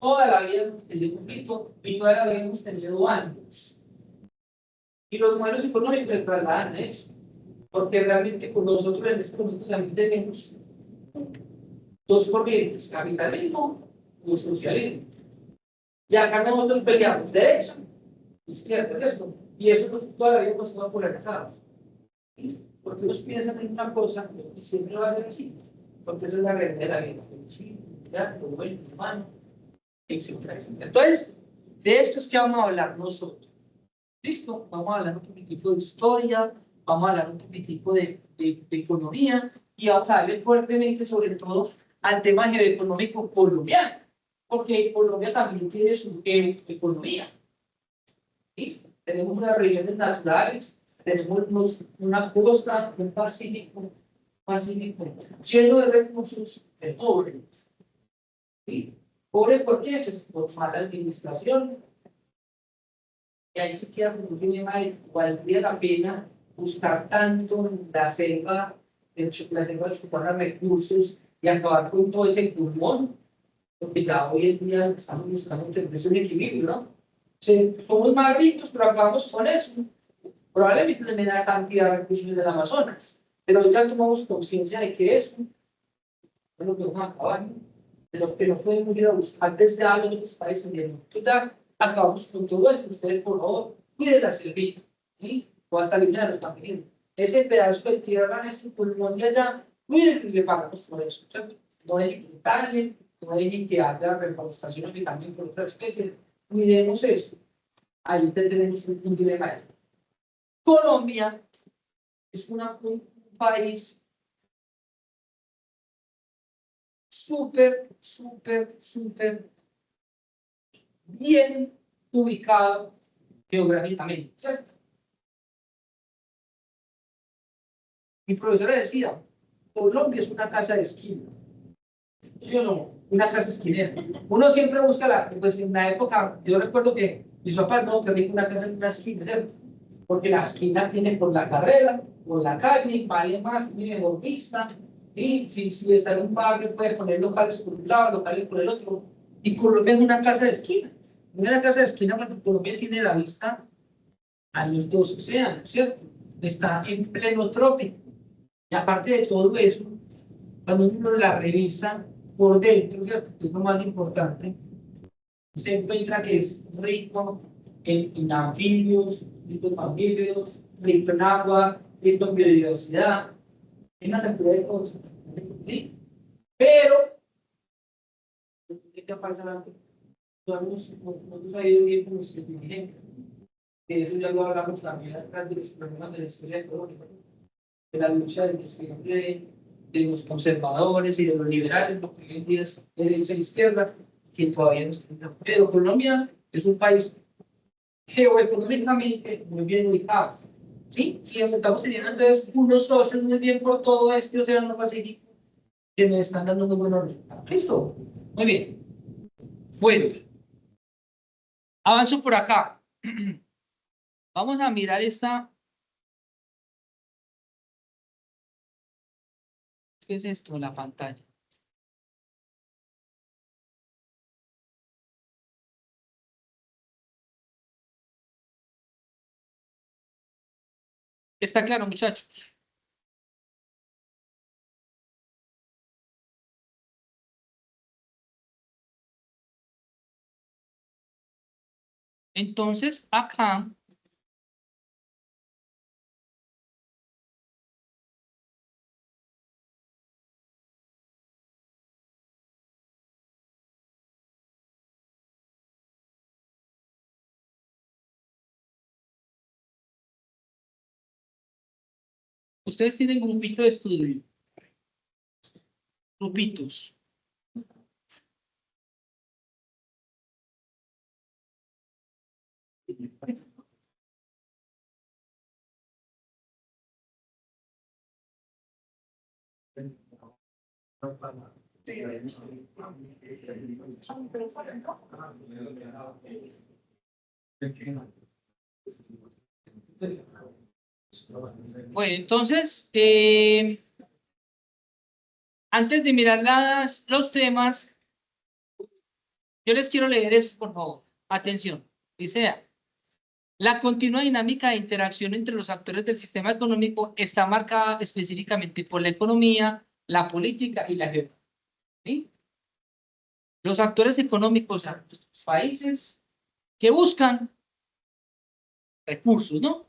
Toda la vida hemos tenido conflicto y toda la vida hemos tenido años. Y los modelos económicos se trasladan a eso. Porque realmente con nosotros en este momento también tenemos dos corrientes, capitalismo y socialismo. Y acá nosotros peleamos derecha, izquierda, esto. Y eso nos toda la vida hemos estado polarizados. Porque ellos piensan en una cosa y siempre va a ser así. Porque esa es la realidad de la vida. Sí, ya, lo bueno, lo humano, etcétera, etcétera. Entonces, de esto es que vamos a hablar nosotros. ¿Listo? Vamos a hablar un poquitico de historia, vamos a hablar un poquitico de economía y vamos a darle fuertemente sobre todo al tema geoeconómico colombiano, porque Colombia también tiene su economía. ¿Sí? Tenemos unas regiones naturales, tenemos una costa, un pacífico lleno de recursos de pobre. ¿Sí? Pobre, ¿por qué? Pues por mala administración. Y ahí se queda como un dilema de valdría la pena buscar tanto la selva de chupar recursos y acabar con todo ese pulmón, porque ya hoy en día estamos buscando tener ese equilibrio, ¿no? Somos más ricos, pero acabamos con eso. Probablemente también hay cantidad de recursos en el Amazonas, pero ya tomamos conciencia de que eso es lo que vamos a acabar, ¿no? De lo que no podemos ir a buscar desde a los otros países del mundo. Entonces, acabamos con todo esto. Ustedes, por favor, cuiden la servita, ¿sí? O hasta el dinero también. Ese pedazo de tierra, ese pulmón de allá, cuiden y le pagamos por eso, ¿cierto? No dejen que tallen, no dejen que haya reforestación que también por otras especies. Cuidemos eso. Ahí tenemos un dilema. Colombia es un país súper bien ubicado geográficamente, ¿cierto? Mi profesora decía, Colombia es una casa de esquina. Yo no, una casa esquinera. Uno siempre busca pues en la época, yo recuerdo que mis papás no querían una casa en una esquina, ¿cierto? Porque la esquina tiene por la carrera, por la calle, vale más, tiene mejor vista, y si está en un barrio puede poner locales por un lado, locales por el otro. Y Colombia es una casa de esquina. Una casa de esquina cuando Colombia tiene la vista a los dos océanos, ¿cierto? Está en pleno trópico. Y aparte de todo eso, cuando uno la revisa por dentro, ¿cierto? Que es lo más importante, usted encuentra que es rico en anfibios, rico en mamíferos, rico en agua, rico en biodiversidad, en una cantidad de cosas. ¿Sí? Pero, ¿qué pasa? Nosotros ha ido bien con nuestro dirigente. De eso ya lo hablamos también atrás de los problemas de la historia económica, de la lucha de los conservadores y de los liberales, lo que hoy en día es derecha e izquierda, que todavía no está. Pero Colombia es un país geoeconómicamente muy bien ubicado. ¿Sí? Y nos estamos teniendo entonces unos socios muy bien por todo este océano Pacífico que nos están dando muy buenos resultados. ¿Listo? Muy bien. Bueno, avanzo por acá. Vamos a mirar esta. ¿Qué es esto? La pantalla. ¿Está claro, muchachos? Entonces, acá ustedes tienen un grupito de estudio. Grupitos. Bueno, entonces, antes de mirar los temas, yo les quiero leer esto, por favor. Atención. Dice, la continua dinámica de interacción entre los actores del sistema económico está marcada específicamente por la economía, la política y la geografía. ¿Sí? Los actores económicos son los países que buscan recursos, ¿no?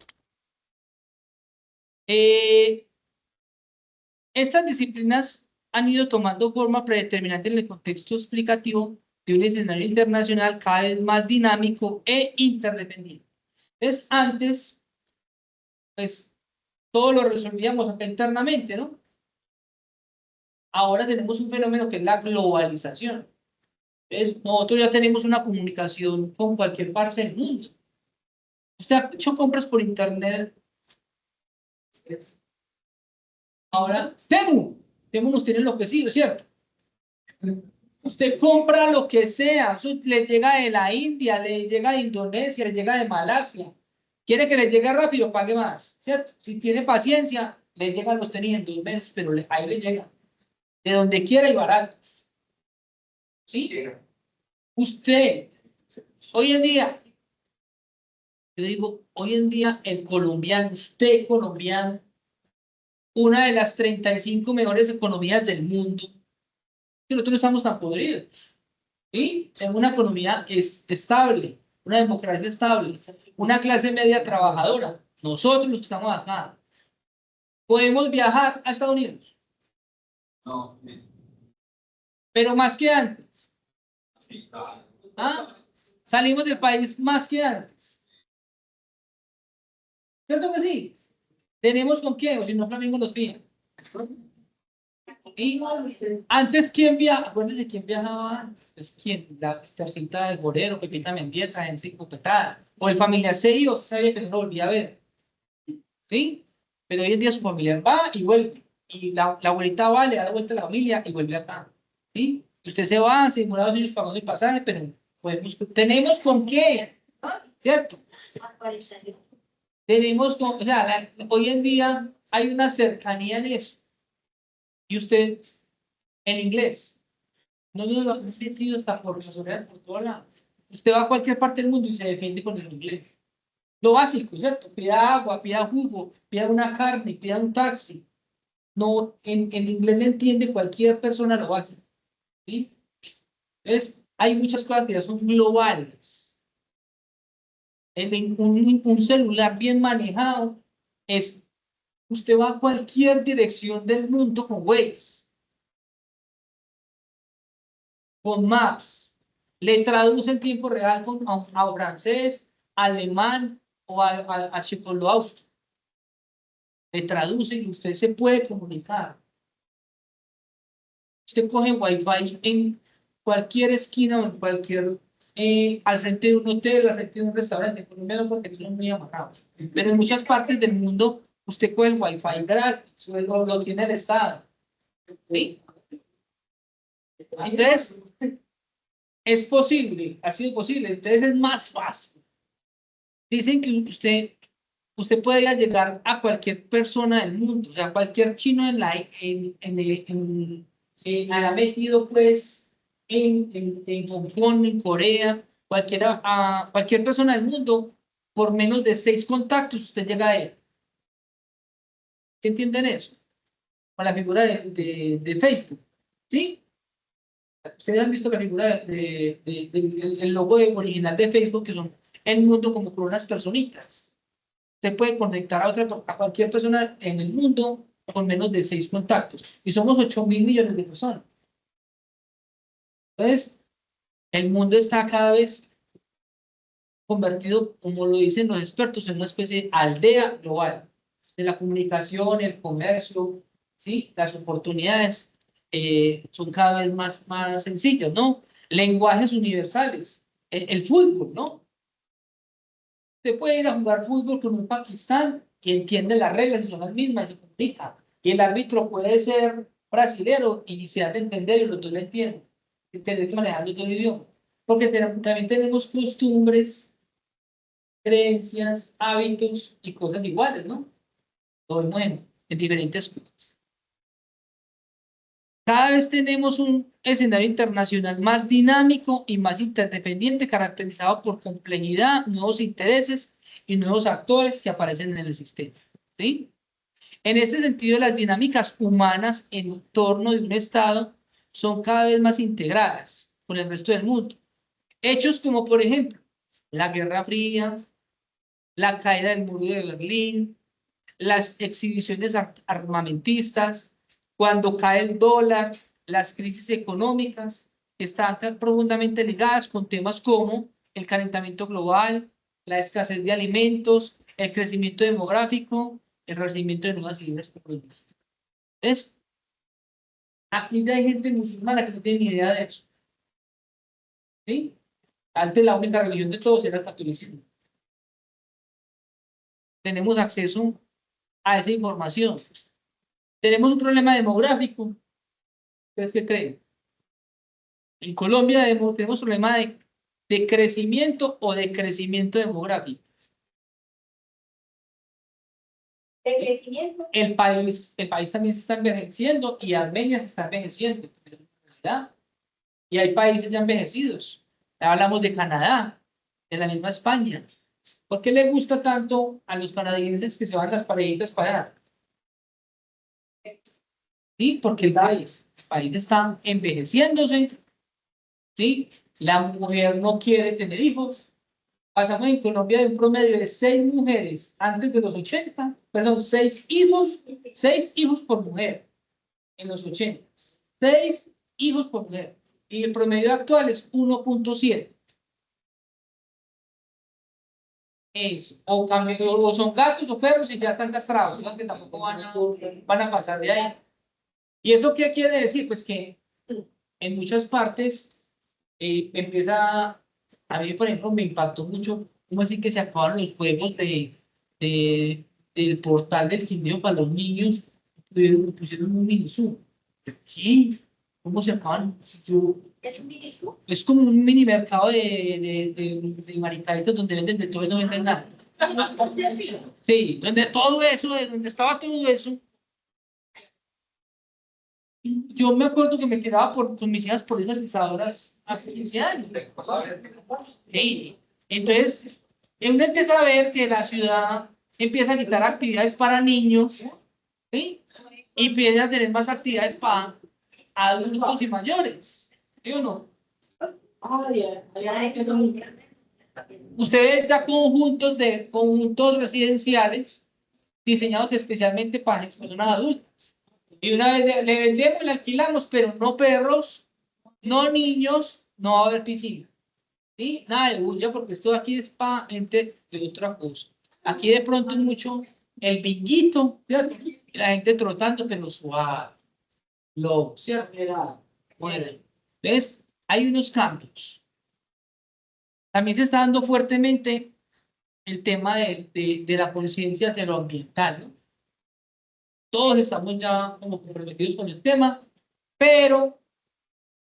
Estas disciplinas han ido tomando forma predeterminante en el contexto explicativo de un escenario internacional cada vez más dinámico e interdependiente. Entonces, antes, pues, todo lo resolvíamos acá internamente, ¿no? Ahora tenemos un fenómeno que es la globalización. Entonces, nosotros ya tenemos una comunicación con cualquier parte del mundo. Usted ha hecho compras por internet. Ahora, Temu nos tiene enloquecido, ¿cierto? Usted compra lo que sea, eso le llega de la India, le llega de Indonesia, le llega de Malasia. Quiere que le llegue rápido, pague más, ¿cierto? Si tiene paciencia, le llegan los tenis en 2 meses, pero ahí le llega. De donde quiera y barato. ¿Sí? Usted, hoy en día, yo digo, hoy en día el colombiano, usted colombiano, una de las 35 mejores economías del mundo, que nosotros no estamos tan podridos. ¿Sí? En una economía estable, una democracia estable, una clase media trabajadora. Nosotros los que estamos acá, podemos viajar a Estados Unidos. No. Pero más que antes. ¿Ah? Salimos del país más que antes. ¿Cierto que sí? ¿Tenemos con quién? O si no, Flamengo nos pide. Y antes, ¿quién viajaba? Acuérdense quién viajaba antes. Pues, ¿quién? La Estercita del Borero, Pepita Mendieta, en cinco petada. O el familiar se iba, sabía que no lo volvía a ver. ¿Sí? Pero hoy en día su familiar va y vuelve. Y la abuelita va, le da la vuelta a la familia y vuelve acá. ¿Sí? Usted se va, se demora 2 años pagando el pasaje, pero tenemos con qué. ¿Cierto? Tenemos con, o sea, hoy en día hay una cercanía en eso. Y usted, en inglés, no nos lo han sentido hasta por todo lado. Usted va a cualquier parte del mundo y se defiende con el inglés. Lo básico, ¿cierto? Pida agua, pida jugo, pida una carne, pida un taxi. No, en inglés le entiende cualquier persona lo hace. ¿Sí? Entonces, hay muchas cosas que ya son globales. Un celular bien manejado es, usted va a cualquier dirección del mundo con Waze, con Maps, le traduce en tiempo real a francés, alemán o a checoslovaco. Le traduce y usted se puede comunicar. Usted coge Wi-Fi en cualquier esquina o en cualquier, al frente de un hotel, al frente de un restaurante, por lo menos porque son muy amarrados. Pero en muchas partes del mundo, usted coge el Wi-Fi gratis, lo tiene el Estado. ¿Sí? Entonces, es posible, ha sido posible, entonces es más fácil. Dicen que usted puede llegar a cualquier persona del mundo, o sea, cualquier chino ha metido pues en Hong Kong, en Corea, cualquier persona del mundo, por menos de 6 contactos, usted llega a él. ¿Sí entienden eso? Con la figura de Facebook, ¿sí? Ustedes han visto la figura el logo original de Facebook, que son el mundo como con unas personitas. Se puede conectar a cualquier persona en el mundo con menos de 6 contactos. Y somos 8.000 millones de personas. Entonces, el mundo está cada vez convertido, como lo dicen los expertos, en una especie de aldea global. De la comunicación, el comercio, ¿sí? Las oportunidades son cada vez más sencillas, ¿no? Lenguajes universales. El fútbol, ¿no? Usted puede ir a jugar fútbol con un Pakistán y entiende las reglas y son las mismas y se comunica. Y el árbitro puede ser brasilero y se ha de entender y los dos le entienden. Entender que manejando todo el idioma. Porque también tenemos costumbres creencias, hábitos y cosas iguales, ¿no? Lo vemos en diferentes cosas. Cada vez tenemos un escenario internacional más dinámico y más interdependiente, caracterizado por complejidad, nuevos intereses y nuevos actores que aparecen en el sistema. ¿Sí? En este sentido, las dinámicas humanas en torno de un Estado son cada vez más integradas con el resto del mundo. Hechos como, por ejemplo, la Guerra Fría, la caída del muro de Berlín, las exhibiciones armamentistas, cuando cae el dólar, las crisis económicas, están profundamente ligadas con temas como el calentamiento global, la escasez de alimentos, el crecimiento demográfico, el renacimiento de nuevas ideas. ¿Ves? Aquí ya hay gente musulmana que no tiene ni idea de eso. ¿Sí? Antes la única religión de todos era el catolicismo. Tenemos acceso a esa información. Tenemos un problema demográfico. ¿Ustedes qué creen? En Colombia tenemos problema de crecimiento o de crecimiento demográfico. De crecimiento. El país también se está envejeciendo y Armenia se está envejeciendo. ¿Verdad? Y hay países ya envejecidos. Hablamos de Canadá, de la misma España. ¿Por qué le gusta tanto a los canadienses que se van las parejitas para allá? ¿Sí? Porque el país está envejeciéndose. ¿Sí? La mujer no quiere tener hijos. Pasamos en Colombia de un promedio de 6 mujeres antes de los 80, perdón, 6 hijos por mujer en los 80. 6 hijos por mujer. Y el promedio actual es 1.7. O son gatos o perros y ya están castrados, los que tampoco van a pasar de ahí. ¿Y eso qué quiere decir? Pues que en muchas partes empieza, a mí por ejemplo me impactó mucho, como así que se acabaron los juegos de, del portal del Quindío para los niños, pusieron un mini zoo. ¿Qué? ¿Cómo se acaban? Si yo, ¿Es un mini zoo? es como un mini mercado de maricaditos donde venden de todo y no venden nada. Sí, donde todo eso, donde estaba todo eso. Yo me acuerdo que me quedaba con mis hijas por esas lizadoras hace 15 años. Sí. Entonces, uno empieza a ver que la ciudad empieza a quitar actividades para niños, ¿sí? Y empieza a tener más actividades para adultos y mayores. ¿Sí o no? Ustedes ya conjuntos residenciales diseñados especialmente para las personas adultas. Y una vez le vendemos, le alquilamos, pero no perros, no niños, no va a haber piscina. ¿Sí? Nada de bulla, porque esto aquí es para gente de otra cosa. Aquí de pronto es mucho el binguito, ¿cierto? Y la gente trotando, pero suave. ¿Cierto? Bueno, ¿ves? Hay unos cambios. También se está dando fuertemente el tema de la conciencia hacia lo ambiental, ¿no? Todos estamos ya como comprometidos con el tema, pero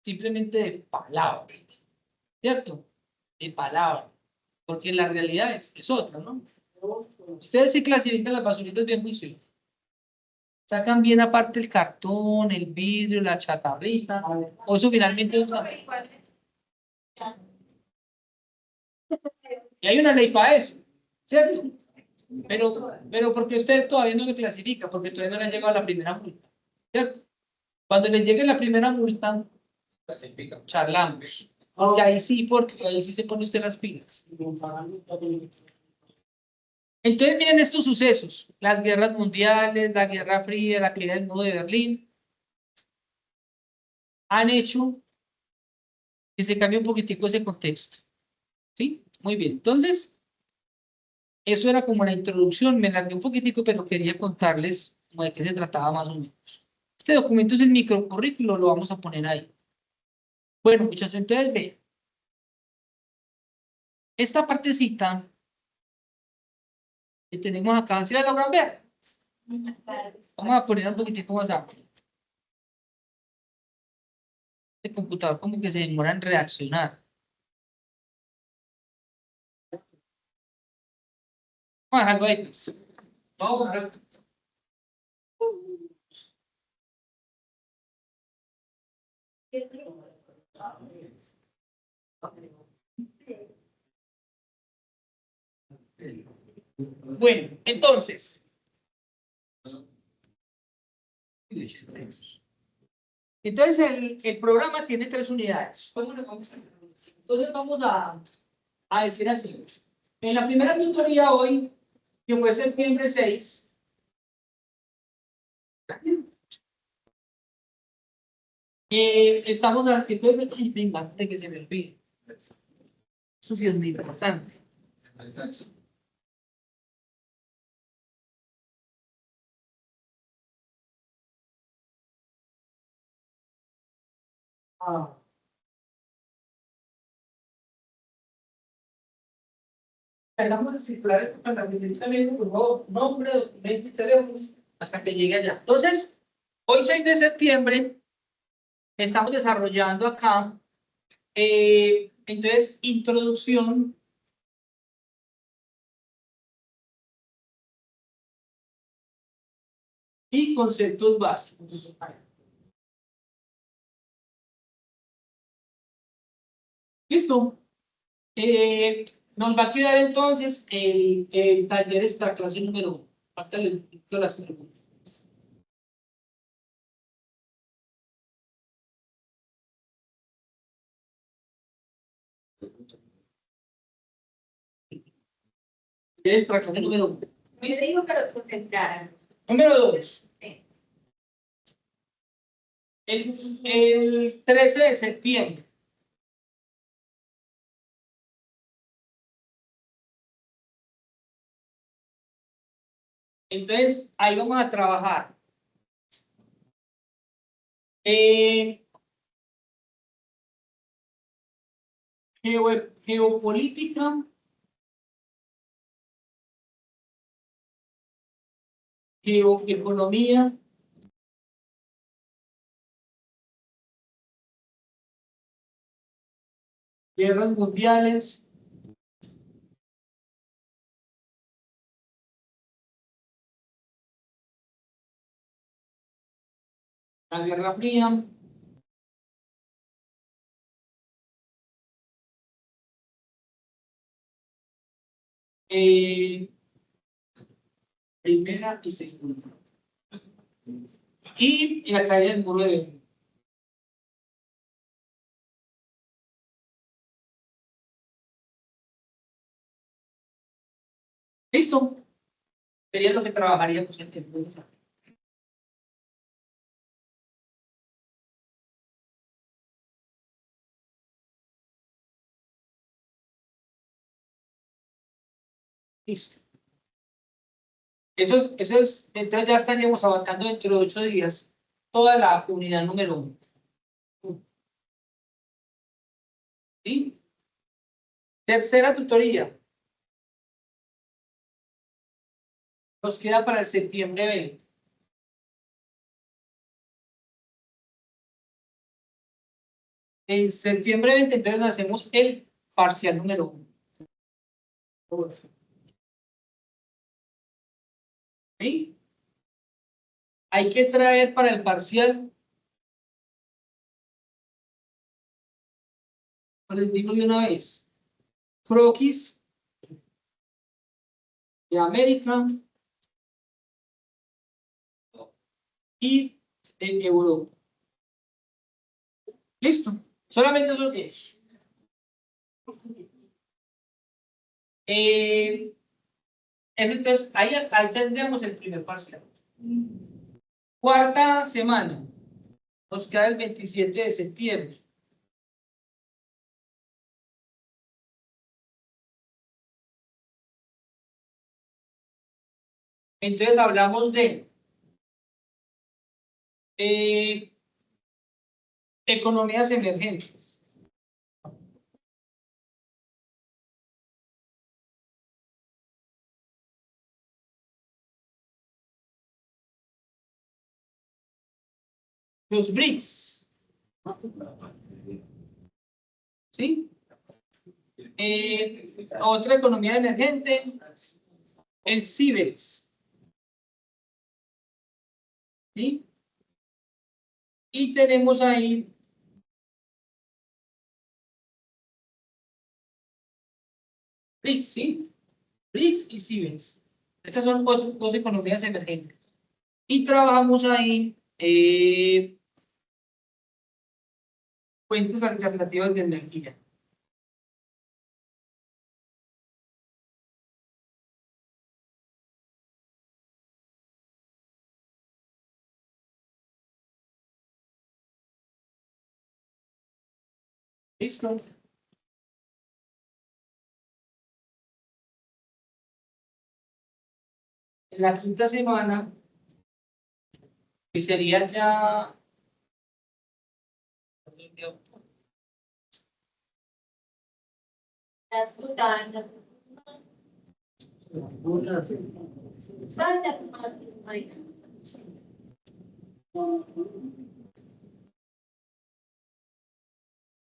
simplemente de palabra, ¿cierto? De palabra, porque la realidad es otra, ¿no? Ustedes se clasifican las basuritas bien juiciosas. Sacan bien aparte el cartón, el vidrio, la chatarrita, o eso finalmente... Y hay una ley para eso, ¿cierto? Pero porque usted todavía no lo clasifica, porque todavía no le ha llegado la primera multa, ¿cierto? Cuando le llegue la primera multa, charlamos. Y ahí sí, porque ahí sí se pone usted las pilas. Entonces miren estos sucesos, las guerras mundiales, la Guerra Fría, la caída del muro de Berlín, han hecho que se cambie un poquitico ese contexto. ¿Sí? Muy bien. Entonces, eso era como la introducción, me largué un poquitico, pero quería contarles como de qué se trataba más o menos. Este documento es el microcurrículo, lo vamos a poner ahí. Bueno, muchachos, entonces ve, esta partecita que tenemos acá, ¿sí la logran ver? Vamos a poner un poquitico más amplio. El computador como que se demora en reaccionar. Vamos a dejarlo ahí, pues. Vamos a dejarlo. Bueno, entonces. Entonces el programa tiene 3 unidades. Entonces vamos a decir así. En la primera tutoría hoy, que fue septiembre 6, estamos entonces, ay, venga, antes de que se me olvide. Eso sí es muy importante. Ah. Hagamos descifrar esto para que se también, por favor, nombre, documento y teléfonos hasta que llegue allá. Entonces, hoy 6 de septiembre, estamos desarrollando acá, entonces, introducción y conceptos básicos. ¿Listo? Nos va a quedar entonces el taller extra clase número 1. Falta les dicto las preguntas. Taller extra clase número 1. Me dijo que los contestaran. Número 2. Sí. El 13 de septiembre. Entonces, ahí vamos a trabajar. Geopolítica, geoeconomía, guerras mundiales, la Guerra Fría, primera y segunda. Y la caída del muro de Berlín. ¿Listo? Sería lo que trabajaríamos en el proceso. Listo. Eso es, entonces ya estaríamos abarcando dentro de 8 días toda la unidad número 1. ¿Sí? Tercera tutoría. Nos queda para el septiembre 20. En septiembre 20, entonces hacemos el parcial número 1. ¿Sí? Hay que traer para el parcial, les digo de una vez, croquis de América y de Europa. ¿Listo? Solamente eso que es. Entonces, ahí tendríamos el primer parcial. Cuarta semana. Nos queda el 27 de septiembre. Entonces hablamos de economías emergentes. Los BRICS. ¿Sí? Otra economía emergente. en Siemens. ¿Sí? Y tenemos ahí RIX, ¿sí? RIX y Siemens. Estas son dos economías emergentes. Y trabajamos ahí fuentes alternativas de energía. ¿Listo? En la quinta semana, que sería ya...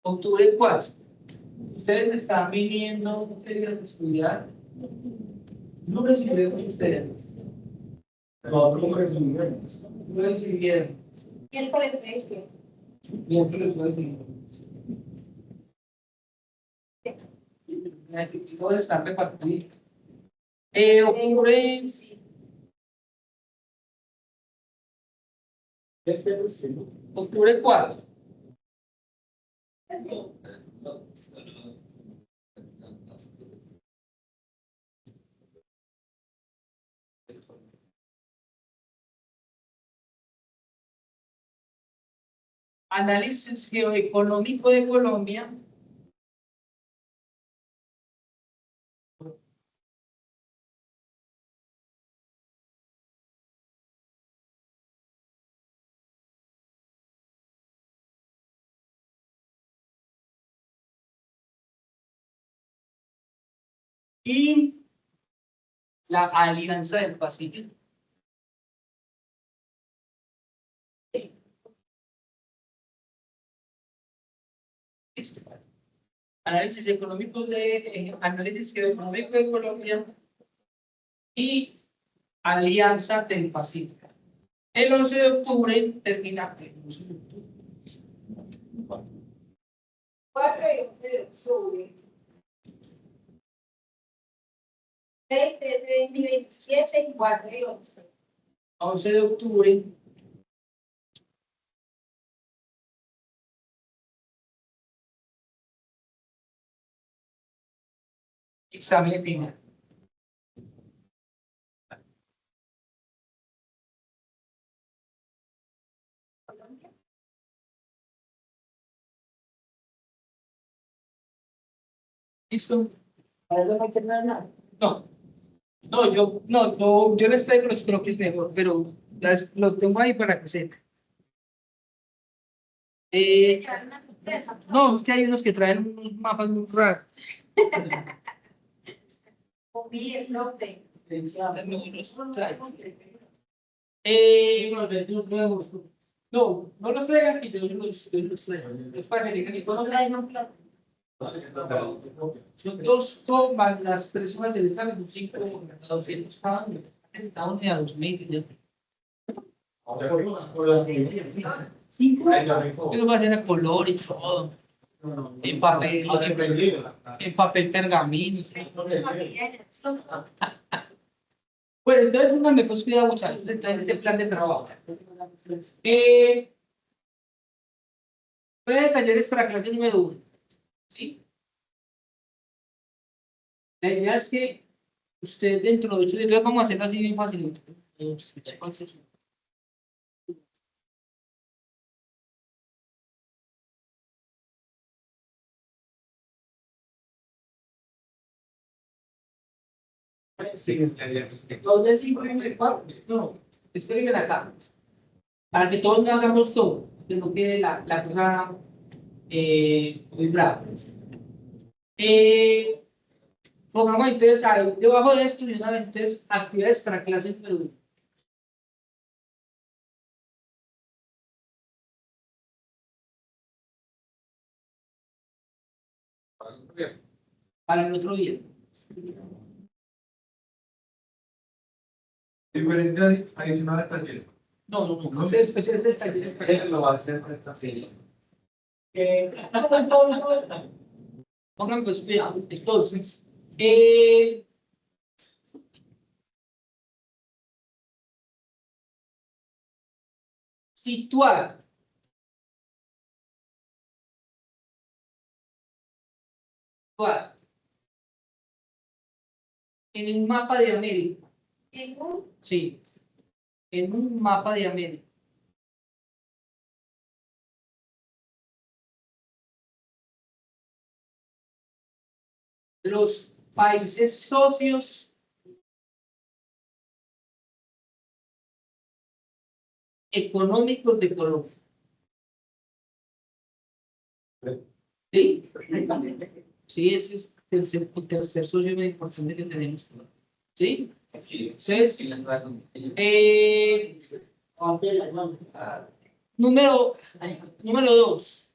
Octubre 4. Ustedes están viniendo a estudiar lunes y viernes ustedes. No, lunes y viernes. Lunes y viernes. Miércoles 13. Miércoles, jueves y viernes. Todos están repartidos. Octubre, octubre 4. Análisis geoeconómico de Colombia. Y la Alianza del Pacífico. Listo. Análisis económico análisis geoeconómico de Colombia y Alianza del Pacífico. El 11 de octubre termina. 4 y 11 de octubre. 6, 13, 20 y 27 y 4 y 11. 11 de octubre. Examen final. ¿Listo? No, yo les traigo los croquis mejor, pero los tengo ahí para que sepan. No, es que hay unos que traen unos mapas muy raros. No, no los traigan que yo los traigo. Es para que digan que no traigan. Son 2 tomas, las 3 horas del examen, son 5, 200 cada uno. Está uno a 2000. Pero va a ser a color y todo. En papel pergamino. Bueno, entonces pónganme pues cuidado, muchachos. Entonces, este plan de trabajo. Puede taller extra clase número 1. ¿Sí? La idea es que usted dentro de 8 días vamos a hacerlo así bien facilito. Entonces, no, escriben acá. Para que todos hagamos todo, que no quede la cosa muy brava. Pongamos entonces ahí, debajo de esto, y una vez entonces, actividad extra clase número 1. Para el otro día. Diferente adicional al taller. No, no, no. No. Ese es el taller. Lo va a hacer así. Pongan pues cuidado. Entonces, situar en un mapa de América. Sí, en un mapa de América. Los países socios económicos de Colombia. ¿Sí? Sí, ese es el tercer socio más importante que tenemos. ¿Sí? Entonces, número 2.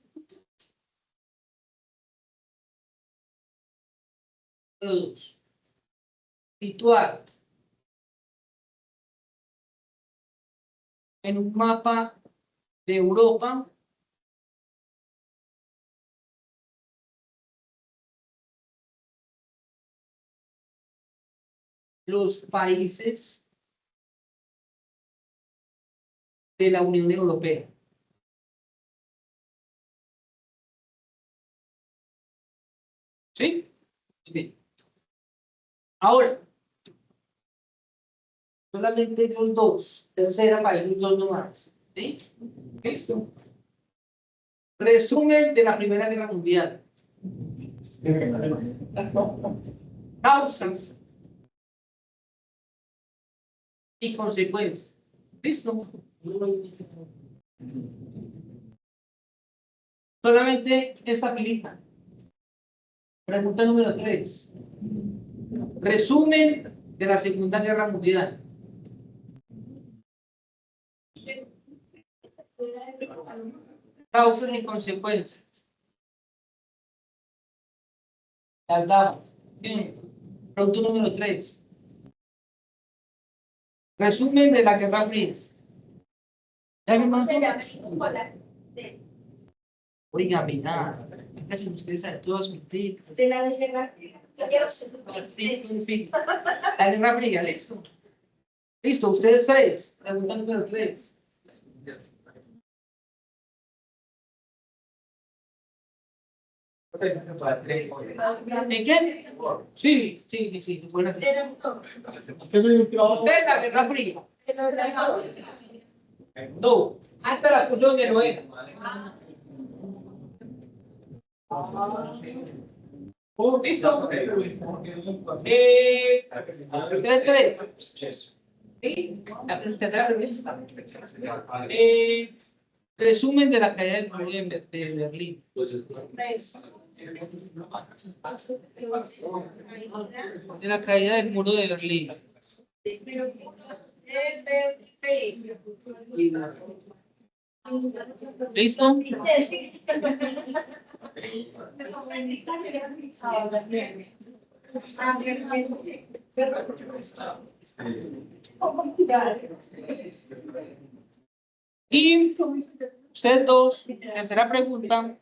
Situar en un mapa de Europa los países de la Unión Europea. ¿Sí? Bien. Ahora, solamente ellos dos, tercera para ellos dos nomás. ¿Sí? Listo. Resumen de la Primera Guerra Mundial. Causas y consecuencias. ¿Listo? Solamente esta filita. Pregunta número 3. Resumen de la Segunda Guerra Mundial. Causas y consecuencias. Las damos. Bien. Pregunta número 3. Resumen de la Guerra Fría. ¿Ya me mandó? Oiga, mira, casi ustedes saben todos mentiras. De la guerra. Yo quiero ser. Sí. La Guerra Fría, listo. Listo, ustedes 3. Pregunta número 3. ¿En qué? Sí. Buena. Usted la Guerra Fría. No, hasta la fusión de Noé. ¿Listo? ¿Ustedes creen? Sí. La tercera pregunta. Resumen de la caída del muro de Berlín. De la caída del muro de Berlín. ¿Listo? Y ustedes dos, tercera pregunta.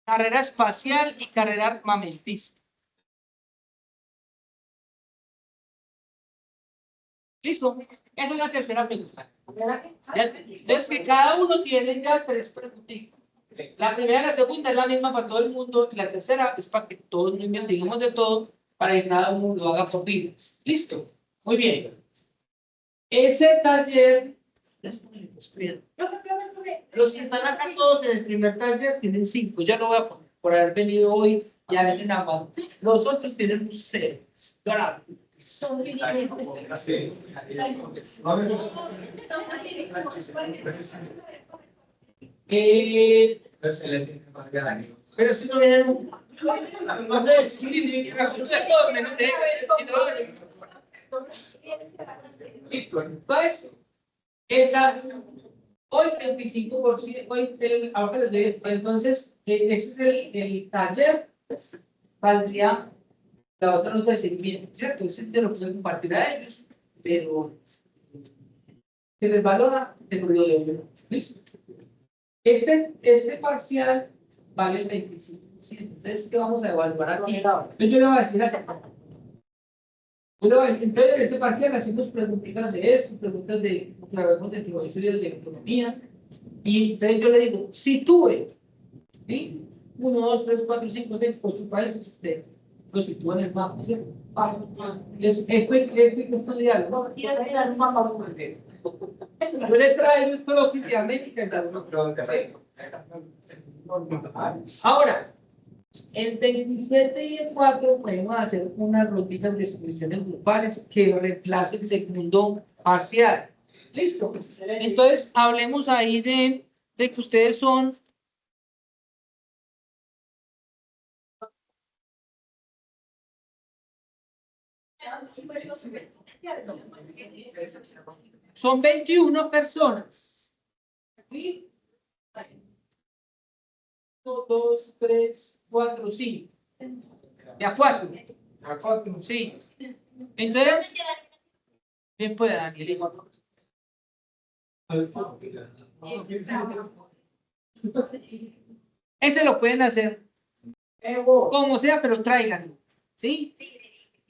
Carrera espacial y carrera armamentista. ¿Listo? Esa es la tercera pregunta. Entonces, que cada uno tiene ya 3 preguntitas. La primera y la segunda es la misma para todo el mundo. Y la tercera es para que todos nos investiguemos de todo, para que cada uno lo haga por pilas. ¿Listo? Muy bien. Ese taller. Los que están acá todos en el primer taller tienen 5. Ya no voy a poner por haber venido hoy y a veces nada más. Los otros tienen un 0. Bravo. Son pero si no vienen listo. Entonces, esta Hoy 25%, ahora les doy esto. Entonces, ese es el taller para el día, la otra nota de seguimiento, ¿cierto? Ese te lo pueden compartir a ellos, pero se les valora el periodo de hoy. ¿Listo? Este parcial vale el 25%. Entonces, ¿qué vamos a evaluar aquí? Entonces, yo le voy a decir acá. Entonces, en ese parcial hacemos preguntitas de esto, preguntas de, claro, de de economía. Y entonces yo le digo, sitúe, ¿sí? 1, 2, 3, 4, 5, 6, por su país, usted lo sitúa en el mapa, ¿cierto? Esto es cuestión de algo. No, quiero mirar un mapa muy grande. Yo le traigo esto lo que se América. Ahora, el 27 y el 4 podemos hacer unas rutinas de expresiones grupales que reemplace el segundo parcial. Listo. Entonces, hablemos ahí de que ustedes son. Son 21 personas. ¿Sí? 1, 2, 3, 4, 5. ¿De a 4? ¿A cuánto? Sí. Entonces, bien puede, Daniel. Ese lo pueden hacer como sea, pero tráiganlo. ¿Sí?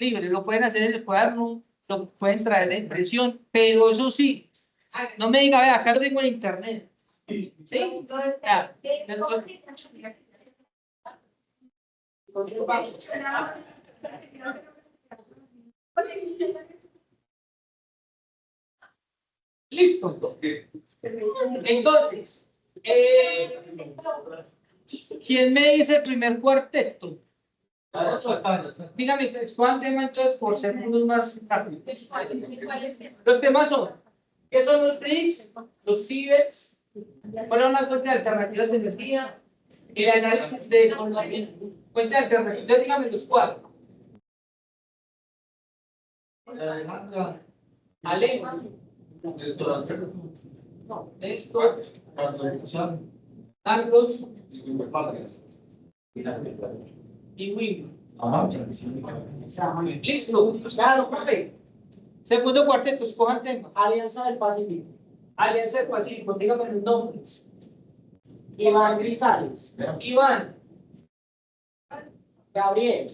Libre, lo pueden hacer en el cuaderno, lo pueden traer de impresión, pero eso sí, no me diga, vea, acá lo tengo en internet. ¿Sí? Ya. Listo. Entonces, ¿quién me dice el primer cuarteto? Dígame, ¿cuál tema entonces por ser unos más rápidos? Los temas son, ¿qué son los BRICS? Los CIBEX, ¿cuáles son las fuentes alternativas de energía? El análisis de economía, fuentes alternativas, dígame los cuatro. Alemán, Néstor, Carlos y Wim. Listo. Claro, profe. Segundo cuarteto, escojan tema. Alianza del Pacífico. Alianza del Pacífico, dígame los nombres. Iván Grisales. Iván, Gabriel.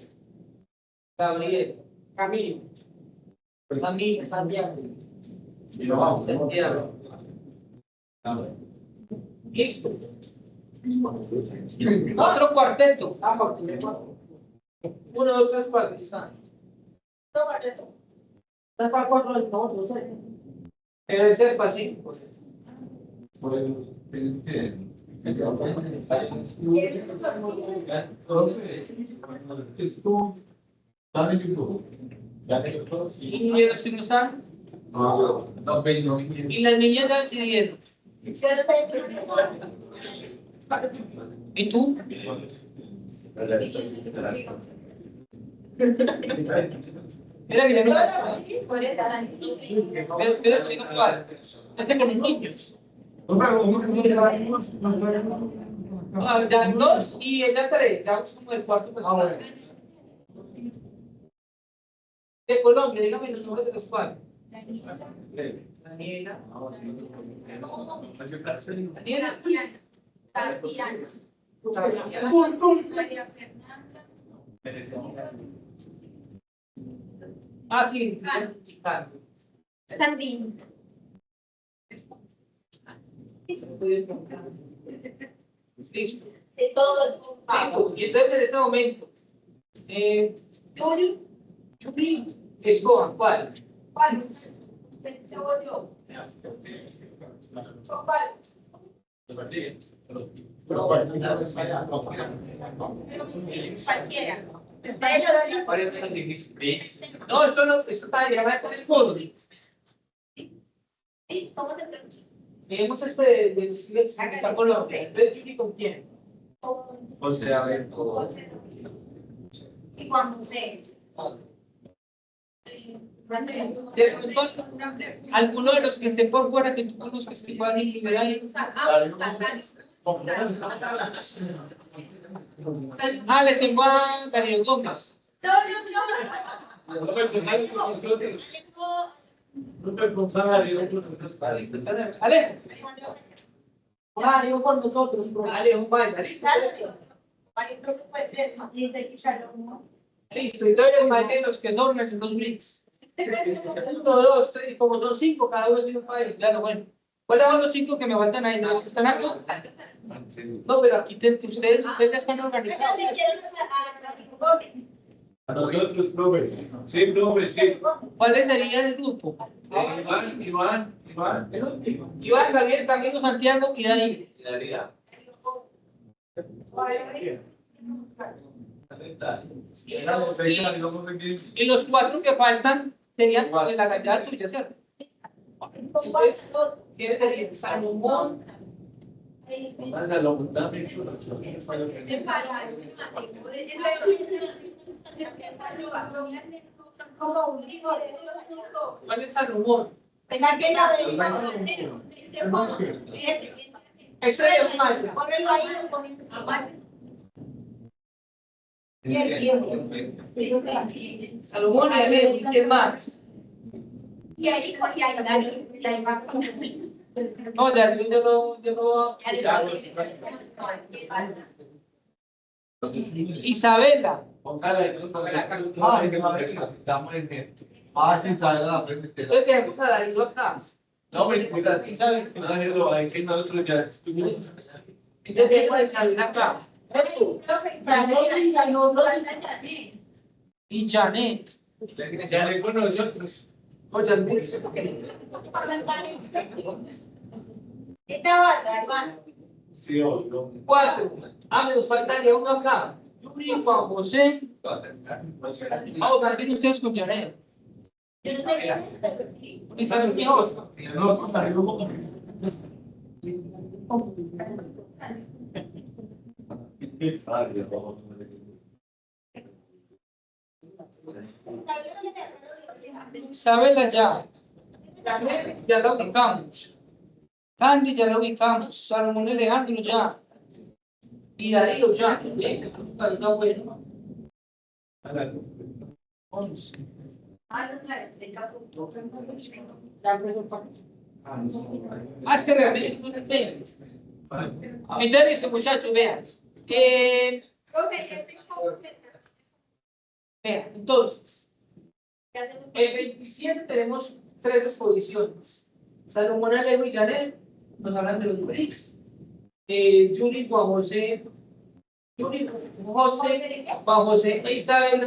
Gabriel, Camilo. Camilo, Santiago. Santiago. Listo. Otro cuarteto. 1, 2, 3, 4. Están. ¿Está para cuatro del todo? No sé. Debe ser Pacífico. Por el esto, dale YouTube. ¿Y los que no están? ¿Y las niñas están siguiendo? ¿Y tú? Mira, mira, pero digo cuál. Este con los niños. Ya 2 y ella 3. Ya como el cuarto personal. De Colombia, dígame los nombres de los cuales. Daniela. Ah, sí. Sandín. Listo. De todo el mundo. Listo. Y entonces en este momento, Yuri, escojan cuál. ¿Cuál? Se volvió. ¿Cuál? Cualquiera. No, esto está ya va a ser el fondo. ¿Cómo se pronuncia? Tenemos este de los CIBEX que está Colombia. Entonces, Yuri, ¿con quién? O sea, a ver, Y Juan José. De pronto, alguno de los que esté por fuera, que tú conozcas que puedan incluir ahí. Ah, le tengo a Darío Gómez. Ale, Horario con nosotros, bro. Ale, un baile, listo. Listo, entonces el baile de los que duermen en los bricks. 1, 2, 3, como son 5, cada uno tiene un país. Claro, bueno. ¿Cuáles son los 5 que me faltan ahí? ¿De los que están acá? No, pero aquí ustedes ya están organizados. A nosotros, profe. Sí, profe, sí. ¿Cuál sería el grupo? Iván. Iván, Gabriel, Camilo, Santiago y Darío. Y los 4 que faltan serían en la gallada tuya, ¿cierto? Entonces, ¿quién sería? Salomón. ¿Cuál es Salomón? Ese es Maya. Salomón y Aleo, ¿y quién más? Y ahí va. No, yo no. Isabela. Sí, sabe la frente. Entonces tenemos a Darío acá. No, me cuida. Isabel. No, hay que nosotros ya. Entonces tenemos a Isabel acá. Y Janet. Ya le con nosotros. Oye, Esta otra, hermano. Sí, obvio. 4. Ah, me nos faltaría uno acá. Yuri, Juan José. Ah, también ustedes con Janet. Isabel, ¿qué otro? Isabela ya. Ya la ubicamos. Candy ya la ubicamos. Salomón Alejandro ya. Y Darío ya. Bien, está bueno. 11. Ya empezó para. Ah, es que realmente no entiendo. Entonces, muchachos, vean. Vean, entonces, el 27 tenemos 3 exposiciones. Salomón Alejo y Janet nos hablan de los BRICS. Juan José e Isabel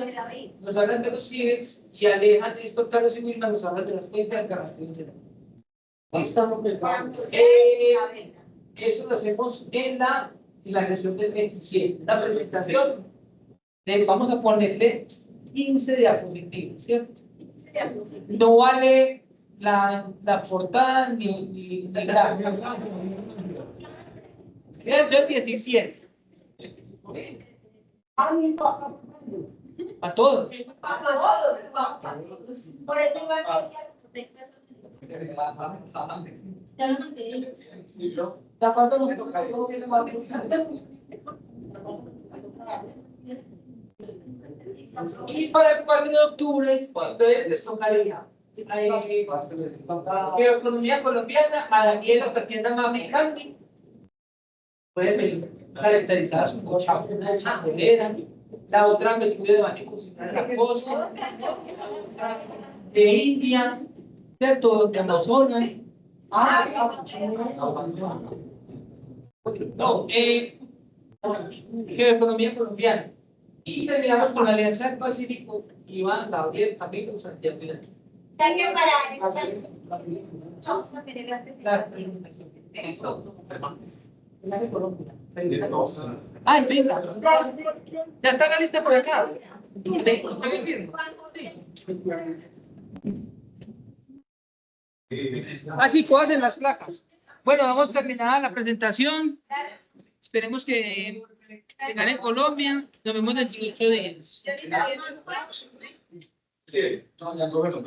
nos hablan de los CIVEX y Alejandro, Néstor, Carlos y Wilma nos hablan de las fuentes alternativas. Estamos preparados. Eso lo hacemos en la sesión del 27. La presentación, vamos a ponerle 15 diapositivas, ¿cierto? No vale la portada ni gráfica. Yo el 17. A todos. Por eso igual ya lo mantengo. ¿Ya cuánto nos toca? Y para el 4 de octubre, entonces les tocaría Economía Colombiana a Daniela Tatiana Mami Candy. Pueden venir caracterizadas como chafuna, chandelera. La otra vestida de baño cocinar raposa. De India, ¿cierto? De Amazonas. No, Economía Colombiana. Y terminamos con la Alianza del Pacífico, Iván, Gabriel, Camilo, Santiago. Hay que parar. No, no tiene la Ay, venga. Ya está la lista por acá. ¿Está bien? Así todas en las placas. Bueno, vamos a terminar la presentación. Esperemos que gane Colombia. Nos vemos dentro de 8 días. Sí. No, ya, bueno,